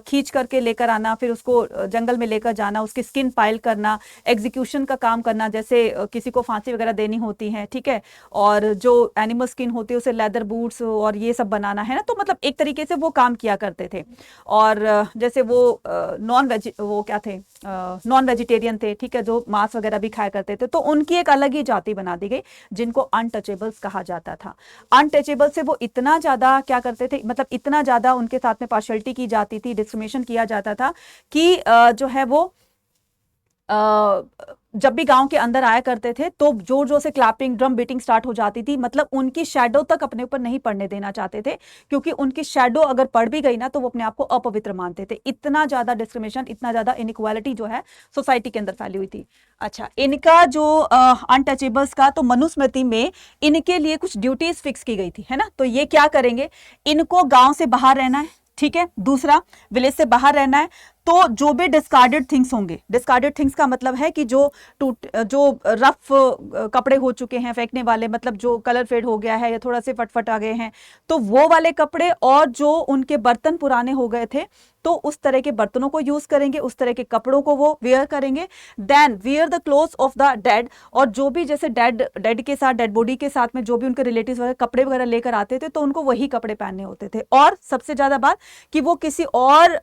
खींच करके लेकर आना, फिर उसको जंगल में लेकर जाना, उसकी स्किन पाइल करना, एग्जीक्यूशन का काम करना, जैसे किसी को फांसी वगैरह देनी होती है, ठीक है, और जो एनिमल स्किन होती है उसे लेदर बूट्स और ये सब बनाना, है ना। तो मतलब एक तरीके से वो काम किया करते थे। और जैसे वो नॉन वेजिटेरियन थे, ठीक है, जो मांस वगैरह भी खाया करते थे, तो उनकी एक अलग ही जाति बना दी गई जिनको अनटचेबल्स कहा जाता था। अनटचेबल से वो इतना ज्यादा क्या करते थे, मतलब इतना ज्यादा उनके साथ में पार्शियलिटी की जाती थी, डिस्क्रिमिनेशन किया जाता था कि जो है वो जब भी गांव के अंदर आया करते थे तो जोर जोर से क्लैपिंग, ड्रम बीटिंग स्टार्ट हो जाती थी। मतलब उनकी शैडो तक अपने ऊपर नहीं पड़ने देना चाहते थे, क्योंकि उनकी शैडो अगर पड़ भी गई ना तो वो अपने आप को अपवित्र मानते थे। इतना ज्यादा डिस्क्रिमिनेशन, इतना ज्यादा इनइक्वालिटी जो है सोसाइटी के अंदर फैली हुई थी। अच्छा, इनका जो अनटचेबल्स का, तो मनुस्मृति में इनके लिए कुछ ड्यूटीज फिक्स की गई थी, है ना। तो ये क्या करेंगे, इनको गांव से बाहर रहना है, ठीक है, दूसरा विलेज से बाहर रहना है। तो जो भी डिस्कार्डेड थिंग्स होंगे, डिस्कार्डेड थिंग्स का मतलब है कि जो रफ कपड़े हो चुके हैं फेंकने वाले, मतलब जो कलर फेड हो गया है या थोड़ा से फटफट आ गए हैं, तो वो वाले कपड़े, और जो उनके बर्तन पुराने हो गए थे तो उस तरह के बर्तनों को यूज करेंगे, उस तरह के कपड़ों को वो वेयर करेंगे। Then wear the clothes of the dead, और जो भी जैसे डेड के साथ, डेड बॉडी के साथ में जो भी उनके रिलेटिव्स वगैरह कपड़े वगैरह लेकर आते थे तो उनको वही कपड़े पहनने होते थे। और सबसे ज्यादा बात कि वो किसी और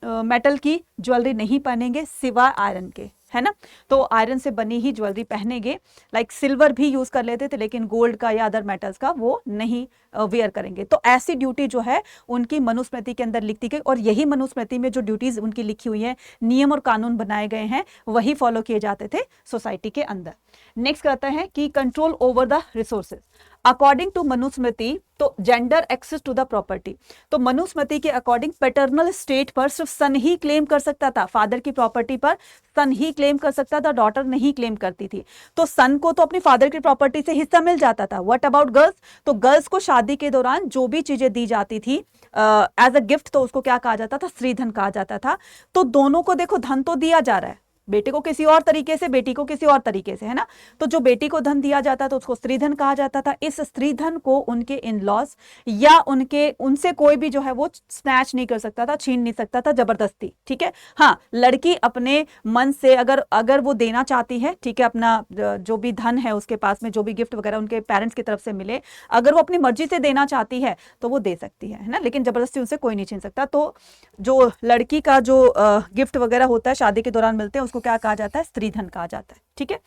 मेटल की ज्वेलरी नहीं पहनेंगे सिवाय आयरन के, है ना। तो आयरन से बनी ही ज्वेलरी पहनेंगे। लाइक सिल्वर भी यूज कर लेते थे, लेकिन गोल्ड का या अदर मेटल्स का वो नहीं वेयर करेंगे। तो ऐसी ड्यूटी जो है उनकी मनुस्मृति के अंदर लिखी गई, और यही मनुस्मृति में जो ड्यूटीज उनकी लिखी हुई है, नियम और कानून बनाए गए हैं, वही फॉलो किए जाते थे सोसाइटी के अंदर। नेक्स्ट कहते हैं कि control over the resources. According to Manusmriti तो gender access to the property, तो मनुस्मृति के अकॉर्डिंग पैटर्नल स्टेट पर सिर्फ सन ही क्लेम कर सकता था, फादर की प्रॉपर्टी पर सन ही क्लेम कर सकता था, डॉटर नहीं क्लेम करती थी। तो सन को तो अपनी फादर की प्रॉपर्टी से हिस्सा मिल जाता था। व्हाट अबाउट गर्ल्स, तो गर्ल्स को शादी के दौरान जो भी चीजें दी जाती थी एज अ गिफ्ट, तो उसको क्या कहा जाता था, स्त्रीधन कहा जाता था। तो दोनों को देखो धन तो दिया जा रहा है, बेटे को किसी और तरीके से, बेटी को किसी और तरीके से, है ना। तो जो बेटी को धन दिया जाता तो उसको स्त्रीधन कहा जाता था। इस स्त्रीधन को उनके इन लॉज या उनसे कोई भी जो है वो स्नैच नहीं कर सकता था, छीन नहीं सकता था जबरदस्ती, ठीक है। हाँ, लड़की अपने मन से अगर वो देना चाहती है, ठीक है, अपना जो भी धन है उसके पास में, जो भी गिफ्ट वगैरह उनके पेरेंट्स की तरफ से मिले, अगर वो अपनी मर्जी से देना चाहती है तो वो दे सकती है ना, लेकिन जबरदस्ती उनसे कोई नहीं छीन सकता। तो जो लड़की का जो गिफ्ट वगैरह होता है शादी के दौरान मिलते हैं, उसको क्या कहा जाता है, स्त्रीधन कहा जाता है, ठीक है।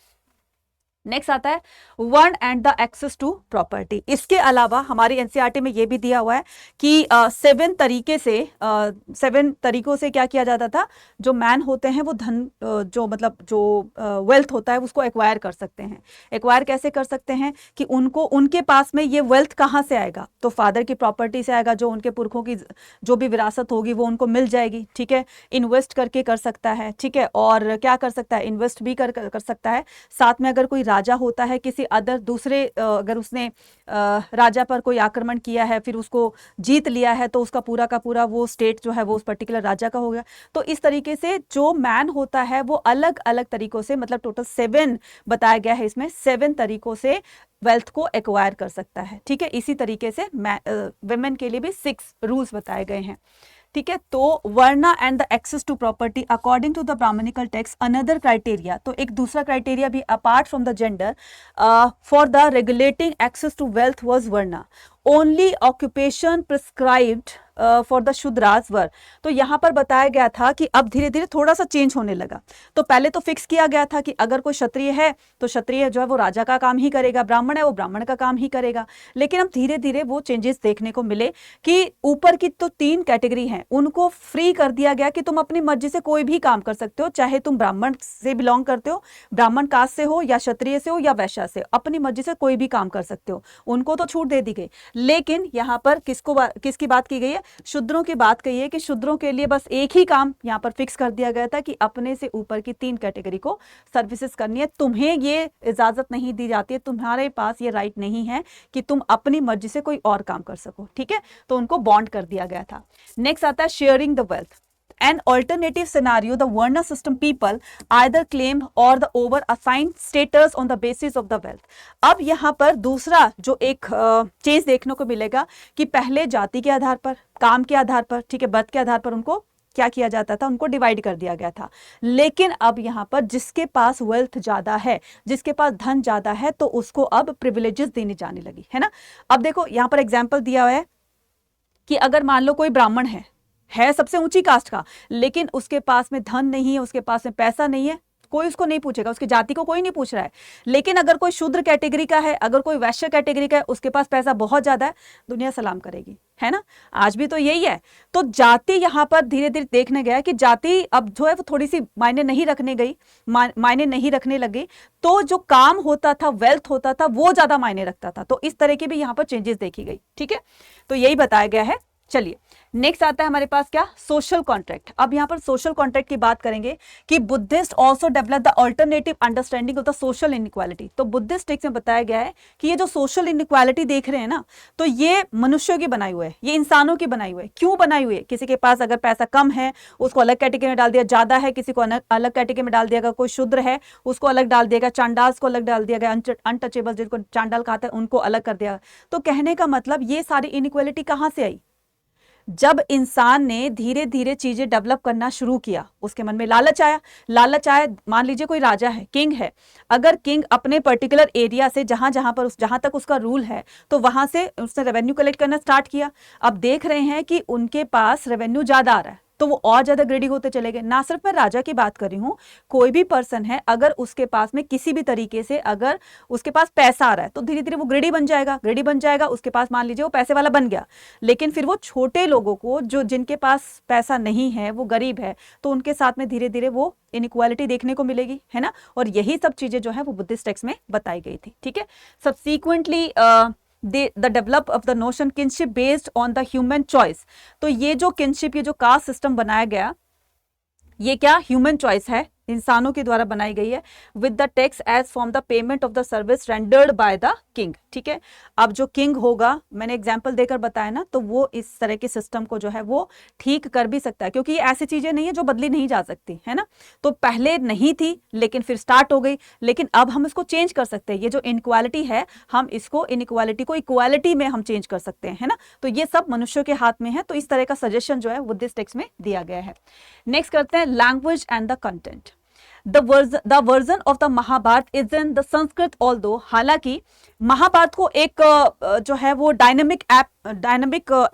नेक्स्ट आता है one and the access to property. इसके अलावा हमारी एनसीईआरटी में यह भी दिया हुआ है कि 7 तरीकों से क्या किया जाता था, जो मैन होते हैं वो धन जो मतलब जो वेल्थ होता है उसको एक्वायर कर सकते हैं। एक्वायर कैसे कर सकते हैं कि उनके पास में ये वेल्थ कहाँ से आएगा, तो फादर की प्रॉपर्टी से आएगा, जो उनके पुरखों की जो भी विरासत होगी वो उनको मिल जाएगी, ठीक है। इन्वेस्ट करके कर सकता है, ठीक है, और क्या कर सकता है, इन्वेस्ट भी कर सकता है। साथ में अगर कोई राजा होता है, किसी दूसरे अगर उसने राजा पर कोई आक्रमण किया है, फिर उसको जीत लिया है, तो उसका पूरा का पूरा वो स्टेट जो है वो उस पर्टिकुलर राजा का हो गया। तो इस तरीके से जो मैन होता है वो अलग अलग तरीकों से, मतलब टोटल 7 बताया गया है इसमें, 7 तरीकों से वेल्थ को एक्वायर कर सकता है, ठीक है। इसी तरीके से वुमेन के लिए भी 6 रूल्स बताए गए हैं, ठीक है। तो varna and the access to property according to the Brahmanical text another criteria, तो एक दूसरा क्राइटेरिया भी apart from the gender for the regulating access to wealth was varna, only occupation prescribed for the Shudras were. तो यहां पर बताया गया था कि अब धीरे धीरे थोड़ा सा चेंज होने लगा। तो पहले तो फिक्स किया गया था कि अगर कोई क्षत्रिय है तो क्षत्रिय जो है वो राजा का काम ही करेगा, ब्राह्मण है वो ब्राह्मण का काम ही करेगा। लेकिन अब धीरे धीरे वो चेंजेस देखने को मिले कि ऊपर की तो 3 कैटेगरी हैं, उनको फ्री कर दिया गया कि तुम अपनी मर्जी से कोई भी काम कर सकते हो, चाहे तुम ब्राह्मण से बिलोंग करते हो, ब्राह्मण कास्ट से हो, या क्षत्रिय से हो, या वैश्य से, अपनी मर्जी से कोई भी काम कर सकते हो, उनको तो छूट दे दी गई। लेकिन यहां पर किसकी बात की गई है, शूद्रों की बात कही है कि शूद्रों के लिए बस एक ही काम यहां पर फिक्स कर दिया गया था कि अपने से ऊपर की 3 कैटेगरी को सर्विसेज करनी है। तुम्हें ये इजाजत नहीं दी जाती है, तुम्हारे पास ये राइट नहीं है कि तुम अपनी मर्जी से कोई और काम कर सको, ठीक है। तो उनको बॉन्ड कर दिया गया था। नेक्स्ट आता है sharing the wealth. An alternative scenario, the Varna system people either claim or the over assigned status on the basis of the wealth. अब यहाँ पर दूसरा जो एक चेंज देखने को मिलेगा कि पहले जाति के आधार पर, काम के आधार पर, ठीक है, बर्थ के आधार पर उनको क्या किया जाता था, उनको डिवाइड कर दिया गया था। लेकिन अब यहाँ पर जिसके पास वेल्थ ज्यादा है, जिसके पास धन ज्यादा है, तो उसको अब प्रिविलेजेस देनी जाने लगी, है ना। अब देखो यहाँ पर एग्जाम्पल दिया हुआ है कि अगर मान लो कोई ब्राह्मण है सबसे ऊंची कास्ट का, लेकिन उसके पास में धन नहीं है, उसके पास में पैसा नहीं है, कोई उसको नहीं पूछेगा, उसकी जाति को कोई नहीं पूछ रहा है। लेकिन अगर कोई शूद्र कैटेगरी का है, अगर कोई वैश्य कैटेगरी का है, उसके पास पैसा बहुत ज्यादा है, दुनिया सलाम करेगी, है ना। आज भी तो यही है। तो जाति यहां पर धीरे धीरे देखने गया कि जाति अब जो है वो थोड़ी सी मायने नहीं रखने लगी। तो जो काम होता था, वेल्थ होता था, वो ज्यादा मायने रखता था। तो इस तरह की भी यहां पर चेंजेस देखी गई, ठीक है। तो यही बताया गया है। चलिए नेक्स्ट आता है हमारे पास क्या, सोशल कॉन्ट्रैक्ट। अब यहां पर सोशल कॉन्ट्रैक्ट की बात करेंगे कि Buddhist also develop the alternative understanding of the social inequality. तो बुद्धिस्ट टेक्स्ट में बताया गया है कि ये जो सोशल इनइक्वालिटी देख रहे हैं ना, तो ये मनुष्यों की बनाई हुई है, ये इंसानों की बनाई हुई है। क्यों बनाई हुई है, किसी के पास अगर पैसा कम है उसको अलग कैटेगरी में डाल दिया, ज्यादा है किसी को अलग कैटेगरी में डाल दिया गया, कोई शूद्र है उसको अलग डाल दिया गया, चांडाल्स को अलग डाल दिया गया, अनटचेबल जिनको चांडाल कहते हैं उनको अलग कर दिया। तो कहने का मतलब ये सारी इनइक्वालिटी कहां से आई, जब इंसान ने धीरे धीरे चीजें डेवलप करना शुरू किया, उसके मन में लालच आया। मान लीजिए कोई राजा है, किंग है, अगर किंग अपने पर्टिकुलर एरिया से जहां तक उसका रूल है, तो वहां से उसने रेवेन्यू कलेक्ट करना स्टार्ट किया। अब देख रहे हैं कि उनके पास रेवेन्यू ज्यादा आ रहा है, तो वो और ज्यादा ग्रेडी होते चले गए। ना सिर्फ मैं राजा की बात कर रही हूं, कोई भी पर्सन है, अगर उसके पास में किसी भी तरीके से अगर उसके पास पैसा आ रहा है, तो धीरे धीरे वो ग्रेडी बन जाएगा। उसके पास मान लीजिए वो पैसे वाला बन गया, लेकिन फिर वो छोटे लोगों को, जो जिनके पास पैसा नहीं है, वो गरीब है, तो उनके साथ में धीरे धीरे वो इनइक्वालिटी देखने को मिलेगी, है ना। और यही सब चीजें जो है वो बुद्धिस्ट टेक्स्ट में बताई गई थी, ठीक है। Subsequently the develop of the notion kinship based on the human choice. तो ये जो किनशिप, ये जो कास्ट सिस्टम बनाया गया, ये क्या ह्यूमन चॉइस है, इंसानों के द्वारा बनाई गई है, with the tax as from the payment of the service rendered by the king. ठीक है, अब जो किंग होगा, मैंने एग्जांपल देकर बताया ना, तो वो इस तरह के सिस्टम को जो है वो ठीक कर भी सकता है, क्योंकि ये ऐसी चीजें नहीं है जो बदली नहीं जा सकती, है ना। तो पहले नहीं थी, लेकिन फिर स्टार्ट हो गई, लेकिन अब हम इसको चेंज कर सकते हैं। ये जो इनक्वालिटी है, हम इसको इनक्वालिटी को इक्वालिटी में हम चेंज कर सकते हैं, है ना। तो ये सब मनुष्यों के हाथ में है। तो इस तरह का सजेशन जो है वो दिस टेक्स्ट में दिया गया है। नेक्स्ट करते हैं language and the content. The version of the Mahabharata is in the Sanskrit, although, हालांकि महाभारत को एक जो है वो डायनेमिक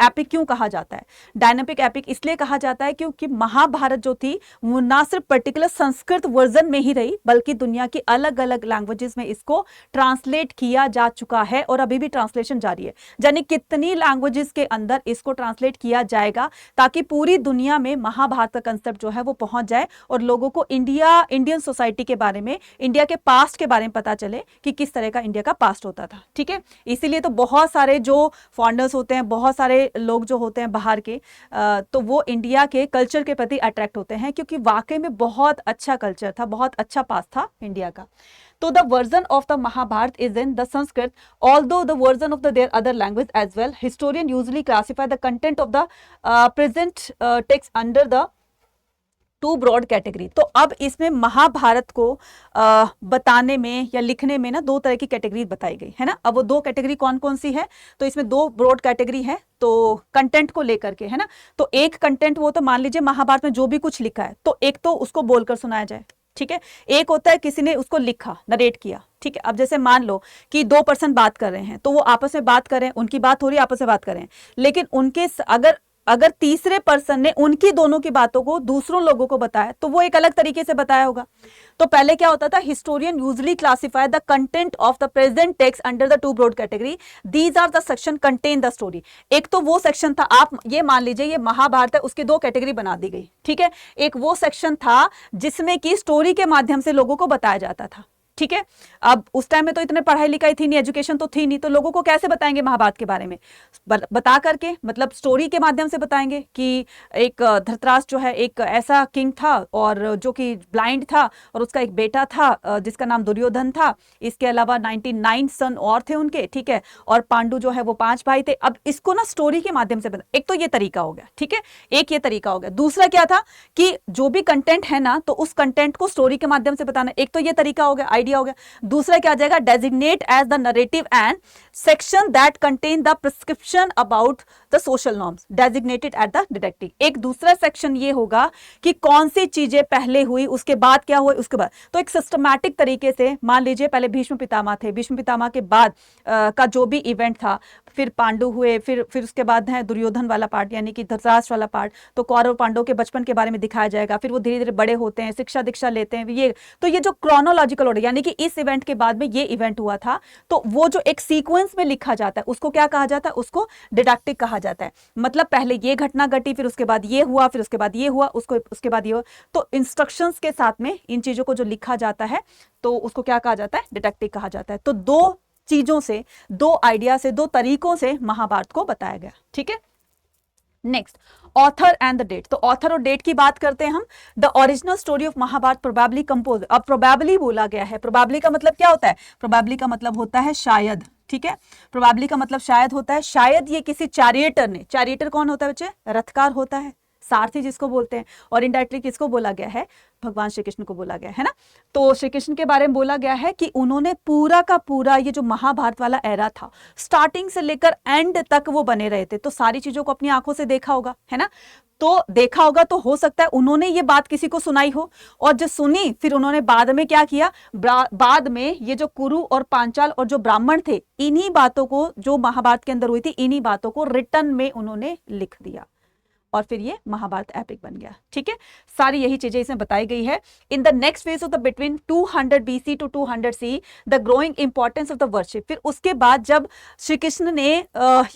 एपिक क्यों कहा जाता है? डायनेमिक एपिक इसलिए कहा जाता है क्योंकि महाभारत जो थी वो ना सिर्फ पर्टिकुलर संस्कृत वर्जन में ही रही, बल्कि दुनिया की अलग अलग लैंग्वेजेस में इसको ट्रांसलेट किया जा चुका है और अभी भी ट्रांसलेशन जारी है। यानी कितनी लैंग्वेजेस के अंदर इसको ट्रांसलेट किया जाएगा ताकि पूरी दुनिया में महाभारत का कंसेप्ट जो है वो पहुंच जाए और लोगों को इंडियन सोसाइटी के बारे में, इंडिया के पास्ट के बारे में पता चले कि किस तरह का इंडिया का पास्ट होता था। ठीक है, इसीलिए तो बहुत सारे जो फॉरेनर्स होते हैं, बहुत सारे लोग जो होते हैं बाहर के, तो वो इंडिया के कल्चर के प्रति अट्रैक्ट होते हैं, क्योंकि वाकई में बहुत अच्छा कल्चर था, बहुत अच्छा पास्ट था इंडिया का। तो the version of the Mahabharata is in the Sanskrit, although the version of the there other language as well. Historian usually classify the content of the present text under the two broad category. तो अब इसमें महाभारत को बताने में या लिखने में ना दो तरह की कैटेगरी बताई गई है ना। अब वो दो कैटेगरी कौन कौन सी है? तो इसमें दो ब्रॉड कैटेगरी है, तो कंटेंट को लेकर के, है ना। तो एक कंटेंट वो तो मान लीजिए महाभारत में जो भी कुछ लिखा है, तो एक तो उसको बोलकर सुनाया जाए, ठीक है। एक होता है किसी ने उसको लिखा, नरेट किया, ठीक है। अब जैसे मान लो कि दो पर्सन बात कर रहे हैं, तो वो आपस में बात करें, उनकी बात हो रही है, आपस में बात करें, लेकिन उनके अगर तीसरे पर्सन ने उनकी दोनों की बातों को दूसरों लोगों को बताया, तो वो एक अलग तरीके से बताया होगा। तो पहले क्या होता था? Historian usually classify the content of the present text under the two broad category, these are the section contain the story. एक तो वो सेक्शन था, आप ये मान लीजिए ये महाभारत है, उसकी दो कैटेगरी बना दी गई, ठीक है। एक वो सेक्शन था जिसमें कि स्टोरी के माध्यम से लोगों को बताया जाता था, ठीक है। अब उस टाइम में तो इतने पढ़ाई लिखाई थी नहीं, एजुकेशन तो थी नहीं, तो लोगों को कैसे बताएंगे महाभारत के बारे में? बता करके, मतलब स्टोरी के माध्यम से बताएंगे कि एक धृतराष्ट्र जो है एक ऐसा किंग था और जो कि ब्लाइंड था, और उसका एक बेटा था जिसका नाम दुर्योधन था। इसके अलावा 99 सन और थे उनके, ठीक है। और पांडु जो है वो 5 भाई थे। अब इसको ना स्टोरी के माध्यम से बता, एक तो ये तरीका हो गया, ठीक है, एक ये तरीका हो गया। दूसरा क्या था कि जो भी कंटेंट है ना, तो उस कंटेंट को स्टोरी के माध्यम से बताना, एक तो ये तरीका हो गया, हो गया। दूसरा क्या आ जाएगा? Designate as the narrative and section that contain the prescription about the social norms designated at the didactic. एक दूसरा सेक्शन ये होगा कि कौन सी चीजें पहले हुई, उसके बाद क्या हुआ, उसके बाद। तो एक सिस्टमैटिक तरीके से मान लीजिए पहले भीष्म पितामह थे, भीष्म पितामह के बाद का जो भी इवेंट था, फिर पांडु हुए, फिर उसके बाद है दुर्योधन वाला पार्ट, यानी कि धृतराष्ट्र वाला पार्ट। तो कौरव पांडव के बचपन के बारे में दिखाया जाएगा, फिर वो धीरे धीरे बड़े होते हैं, शिक्षा दीक्षा लेते हैं, ये तो ये जो क्रोनोलॉजिकल ऑर्डर, यानी कि इस इवेंट के बाद में ये इवेंट हुआ था, तो वो जो एक सीक्वेंस में लिखा जाता है उसको क्या कहा जाता है? उसको डिडक्टिक कहा जाता है। मतलब पहले ये घटना घटी, फिर उसके बाद ये हुआ, फिर उसके बाद ये हुआ, उसके बाद ये हुआ। तो इंस्ट्रक्शंस के साथ में इन चीजों को जो लिखा जाता है, तो उसको क्या कहा जाता है? डिडक्टिक कहा जाता है। तो दो चीजों से, दो आइडिया से, दो तरीकों से महाभारत को बताया गया, ठीक है। Next, author and the date. तो ऑथर और डेट की बात करते हैं हम। The original story of Mahabharata probably compose. अब प्रोबेबली बोला गया है, प्रोबेबली का मतलब क्या होता है? प्रोबेबली का मतलब होता है शायद, ठीक है। प्रोबेबली का मतलब शायद होता है। शायद ये किसी चैरिएटर ने, चैरिएटर कौन होता है बच्चे? रथकार होता है, सारथी जिसको बोलते हैं। और इनडायरेक्टली किसको बोला गया है? भगवान श्री कृष्ण को बोला गया है ना। तो श्री कृष्ण के बारे में बोला गया है कि उन्होंने पूरा का पूरा ये जो महाभारत वाला एरा था, स्टार्टिंग से लेकर एंड तक वो बने रहे थे। तो सारी चीजों को अपनी आंखों से देखा होगा, है ना। तो देखा होगा, तो हो सकता है उन्होंने ये बात किसी को सुनाई हो, और जो सुनी फिर उन्होंने बाद में क्या किया, बाद में ये जो कुरु और पांचाल और जो ब्राह्मण थे, इन्हीं बातों को, जो महाभारत के अंदर हुई थी, इन्हीं बातों को रिटर्न में उन्होंने लिख दिया, और फिर ये महाभारत एपिक बन गया, ठीक है। सारी यही चीजें इसमें बताई गई है। In the next phase of the between 200 BC to 200 C the growing importance of the worship. फिर उसके बाद जब श्री कृष्ण ने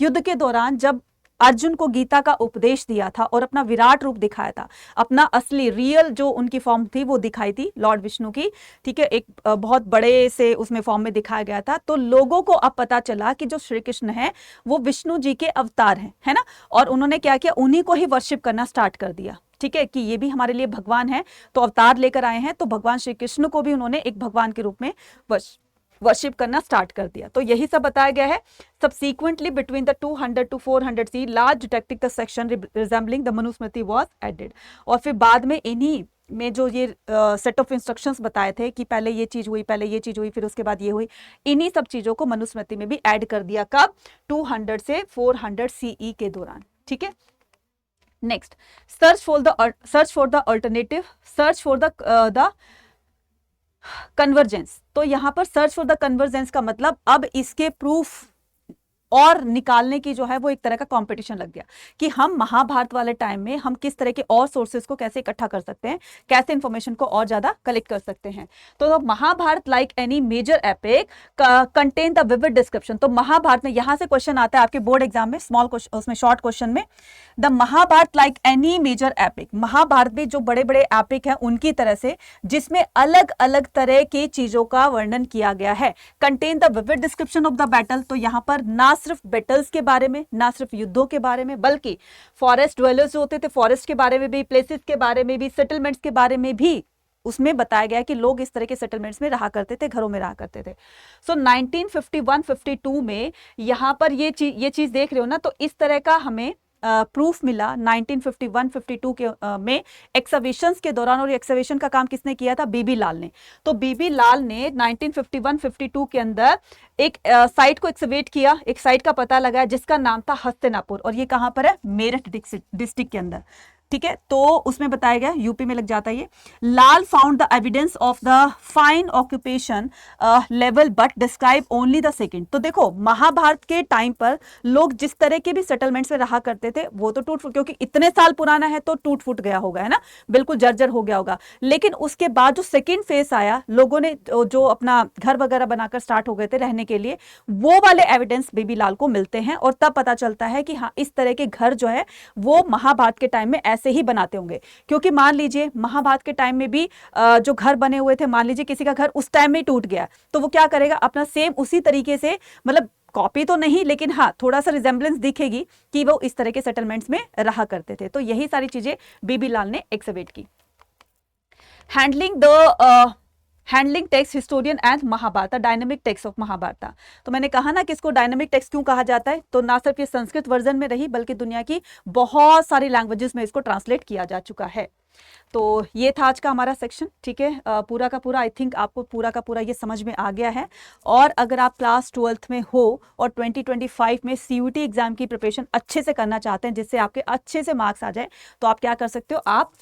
युद्ध के दौरान जब अर्जुन को गीता का उपदेश दिया था और अपना विराट रूप दिखाया था, अपना असली रियल जो उनकी फॉर्म थी वो दिखाई थी लॉर्ड विष्णु की, ठीक है, एक बहुत बड़े से उसमें फॉर्म में दिखाया गया था। तो लोगों को अब पता चला कि जो श्री कृष्ण है वो विष्णु जी के अवतार हैं, है ना, और उन्होंने क्या किया, उन्हीं को ही वर्शिप करना स्टार्ट कर दिया, ठीक है, कि ये भी हमारे लिए भगवान है, तो अवतार लेकर आए हैं, तो भगवान श्री कृष्ण को भी उन्होंने एक भगवान के रूप में वर्शिप करना स्टार्ट कर दिया। तो यही सब बताया गया है। Subsequently between the 200 to 400 C large detective section resembling the Manusmriti was added. और फिर बाद में इन्हीं में जो ये सेट ऑफ इंस्ट्रक्शंस बताए थे कि पहले ये चीज हुई, पहले ये चीज हुई, फिर उसके बाद ये हुई, इन्हीं सब चीजों को मनुस्मृति में भी ऐड कर दिया। कब? 200 से 400 सीई के दौरान, ठीक है। Next, search for the alternative, search for the convergence. तो यहां पर सर्च फॉर द कन्वर्जेंस का मतलब अब इसके प्रूफ और निकालने की जो है वो एक तरह का कंपटीशन लग गया कि हम महाभारत वाले टाइम में हम किस तरह के और सोर्सेज को कैसे इकट्ठा कर सकते हैं, कैसे इंफॉर्मेशन को और ज्यादा कलेक्ट कर सकते हैं। तो Mahabharata like any major epic contain the vivid description. तो महाभारत में यहां से क्वेश्चन आता है आपके बोर्ड एग्जाम में, स्मॉल क्वेश्चन, उसमें शॉर्ट क्वेश्चन में, the Mahabharata like any major epic, Mahabharata में जो बड़े बड़े एपिक हैं उनकी तरह से, जिसमें अलग अलग तरह की चीजों का वर्णन किया गया है। Contain the vivid description of the battle, तो यहां पर ना सिर्फ बैटल्स के बारे में, ना सिर्फ युद्धों के बारे में, बल्कि फॉरेस्ट ड्वेलर्स जो होते थे फॉरेस्ट के बारे में भी, प्लेसेस के बारे में भी, सेटलमेंट्स के बारे में भी उसमें बताया गया कि लोग इस तरह के सेटलमेंट्स में रहा करते थे, घरों में रहा करते थे। सो 1951-52 में यहां पर ये चीज देख रहे हो ना, तो इस तरह का हमें प्रूफ मिला 1951-52 के में एक्सकवेशंस के दौरान। और एक्सकवेशन का काम किसने किया था? बीबी लाल ने। तो बीबी लाल ने 1951-52 के अंदर एक साइट को एक्सकवेट किया, एक साइट का पता लगाया जिसका नाम था हस्तिनापुर, और ये कहां पर है? मेरठ डिस्ट्रिक्ट के अंदर, ठीक है। तो उसमें बताया गया, यूपी में लग जाता है ये। Lal found the evidence of the fine occupation level but describe only the second. तो देखो महाभारत के टाइम पर लोग जिस तरह के भी सेटलमेंट्स में रहा करते थे वो तो टूट फूट, क्योंकि इतने साल पुराना है तो टूट फूट गया होगा, है ना, बिल्कुल जर्जर हो गया होगा। लेकिन उसके बाद जो सेकेंड फेज आया, लोगों ने जो अपना घर वगैरह बनाकर स्टार्ट हो गए थे रहने के लिए, वो वाले एविडेंस बेबी लाल को मिलते हैं, और तब पता चलता है कि हाँ इस तरह के घर जो है वो महाभारत के टाइम में ऐसे ही बनाते होंगे। क्योंकि मान लीजिए महाभारत के टाइम में भी जो घर बने हुए थे, मान लीजिए किसी का घर उस टाइम में टूट गया, तो वो क्या करेगा? अपना सेम उसी तरीके से, मतलब कॉपी तो नहीं लेकिन हाँ थोड़ा सा रिजेंबलेंस दिखेगी कि वो इस तरह के सेटलमेंट्स में रहा करते थे। तो यही सारी चीजें बीबी लाल ने एक्सकवेट की। Handling text historian and Mahabharata, dynamic text of Mahabharata. तो मैंने कहा ना कि इसको डायनेमिक टेक्स्ट क्यों कहा जाता है, तो ना सिर्फ ये संस्कृत वर्जन में रही बल्कि दुनिया की बहुत सारी लैंग्वेजेस में इसको ट्रांसलेट किया जा चुका है। तो ये था आज का हमारा सेक्शन, ठीक है। पूरा का पूरा आई थिंक आपको पूरा का पूरा ये समझ में आ गया है। और अगर आप क्लास 12th में हो और 2025 में सीयूटी एग्जाम की प्रिपरेशन अच्छे से करना चाहते हैं जिससे आपके अच्छे से मार्क्स आ जाए, तो आप क्या कर सकते हो? आप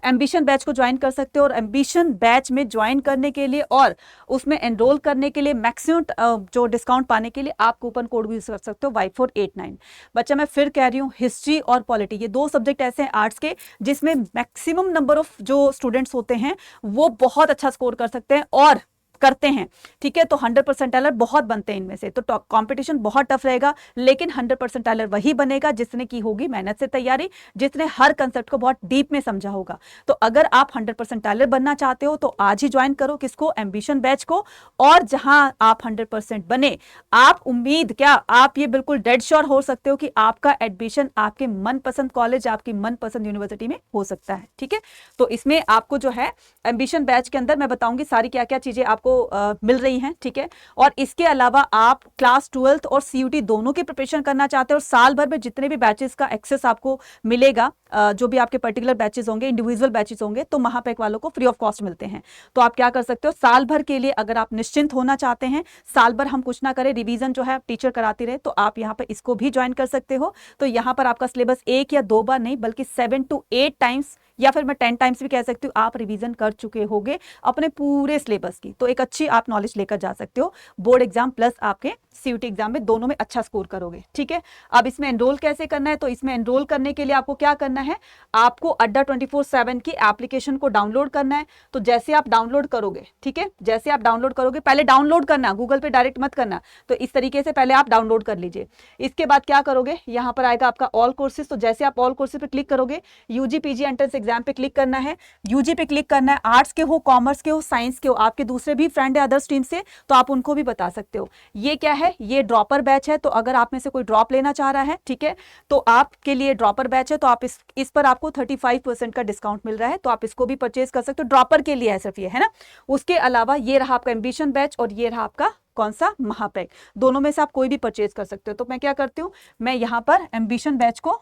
एम्बिशन बैच को ज्वाइन कर सकते हो। और एम्बिशन बैच में ज्वाइन करने के लिए और उसमें एनरोल करने के लिए मैक्सिमम जो डिस्काउंट पाने के लिए आप कूपन कोड भी यूज कर सकते हो Y489। बच्चा मैं फिर कह रही हूँ, हिस्ट्री और पॉलिटी ये दो सब्जेक्ट ऐसे हैं आर्ट्स के जिसमें मैक्सिमम नंबर ऑफ जो स्टूडेंट्स होते हैं वो बहुत अच्छा स्कोर कर सकते हैं और करते हैं, ठीक है। तो 100% बहुत बनते हैं इनमें से, तो कंपटीशन बहुत टफ रहेगा, लेकिन 100% वही बनेगा जिसने की होगी मेहनत से तैयारी, जिसने हर कंसेप्ट को बहुत डीप में समझा होगा। तो अगर आप 100% बनना चाहते हो तो आज ही ज्वाइन करो किसको? एम्बिशन बैच को। और जहां आप 100% बने, आप उम्मीद क्या, आप ये बिल्कुल डेड श्योर हो सकते हो कि आपका एडमिशन आपके मनपसंद कॉलेज, आपकी मनपसंद यूनिवर्सिटी में हो सकता है, ठीक है। तो इसमें आपको जो है एम्बिशन बैच के अंदर मैं बताऊंगी सारी क्या क्या चीजें आपको मिल रही हैं, ठीक है। और इसके अलावा आप क्लास 12th और सीयूटी दोनों की प्रिपरेशन करना चाहते हो और साल भर में जितने भी बैचेस का एक्सेस आपको मिलेगा, जो भी आपके पर्टिकुलर बैचेस होंगे, इंडिविजुअल बैचेस होंगे, तो महापैक वालों को फ्री ऑफ कॉस्ट मिलते हैं। तो आप क्या कर सकते हो? साल भर के लिए अगर आप निश्चिंत होना चाहते हैं, साल भर हम कुछ ना करें, रिवीजन जो है टीचर कराती रहे, तो आप यहाँ पर इसको भी ज्वाइन कर सकते हो। तो यहाँ पर आपका सिलेबस 1 या 2 बार नहीं बल्कि 7 to 8 टाइम्स या फिर मैं 10 टाइम्स भी कह सकती हूँ, आप रिवीजन कर चुके होगे अपने पूरे सिलेबस की, तो एक अच्छी आप नॉलेज लेकर जा सकते हो बोर्ड एग्जाम प्लस आपके सीयूटी एग्जाम में, दोनों में अच्छा स्कोर करोगे। ठीक है, अब इसमें एनरोल कैसे करना है, तो इसमें एनरोल करने के लिए आपको क्या करना है, आपको अड्डा 24/7 की एप्लीकेशन को डाउनलोड करना है। तो जैसे आप डाउनलोड करोगे, ठीक है, जैसे आप डाउनलोड करोगे, पहले डाउनलोड करना, गूगल पे डायरेक्ट मत करना, तो इस तरीके से पहले आप डाउनलोड कर लीजिए। इसके बाद क्या करोगे, यहां पर आएगा आपका ऑल कोर्सेज, तो जैसे आप ऑल कोर्सेज पे क्लिक करोगे, यूजी पीजी एंट्रेंस एग्जाम पे क्लिक करना है, यूजी पे क्लिक करना है, आर्ट्स के हो, कॉमर्स के हो, साइंस के हो, आपके दूसरे भी फ्रेंड है अदर स्ट्रीम से, तो आप उनको भी बता सकते हो। ये क्या है, ये ड्रॉपर बैच है, तो अगर आप में से कोई ड्रॉप लेना चाह रहा है, ठीक है, तो आपके लिए ड्रॉपर बैच है, तो आप इस पर आपको 35% का डिस्काउंट मिल रहा है, तो आप इसको भी परचेज कर सकते हो। ड्रॉपर के लिए है सिर्फ ये, है ना। उसके अलावा ये रहा आपका एम्बिशन बैच और ये रहा आपका कौन सा, महापैक, दोनों में से आप कोई भी परचेज कर सकते हो। तो मैं क्या करती हूँ, मैं यहाँ पर एम्बिशन बैच को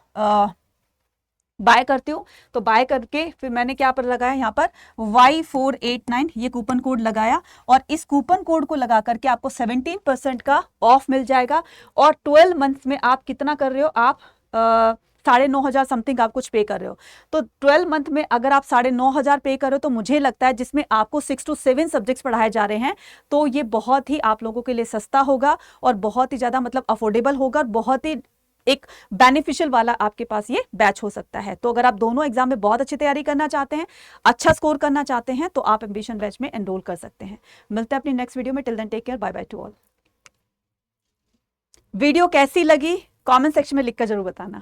बाय करती हूँ, तो बाय करके फिर मैंने क्या पर लगाया, यहाँ पर Y489 ये कूपन कोड लगाया, और इस कूपन कोड को लगा करके आपको 17% का ऑफ मिल जाएगा। और 12 मंथ्स में आप कितना कर रहे हो, आप 9,500 समथिंग आप कुछ पे कर रहे हो। तो 12 मंथ में अगर आप 9,500 पे कर रहे हो, तो मुझे लगता है जिसमें आपको 6 to 7 सब्जेक्ट्स पढ़ाए जा रहे हैं, तो ये बहुत ही आप लोगों के लिए सस्ता होगा और बहुत ही ज्यादा मतलब अफोर्डेबल होगा, और बहुत ही एक बेनिफिशियल वाला आपके पास ये बैच हो सकता है। तो अगर आप दोनों एग्जाम में बहुत अच्छी तैयारी करना चाहते हैं, अच्छा स्कोर करना चाहते हैं, तो आप एम्बिशन बैच में एनरोल कर सकते हैं। मिलते हैं अपनी नेक्स्ट वीडियो में, till then take care, bye bye to all. Video कैसी लगी कमेंट सेक्शन में लिखकर जरूर बताना।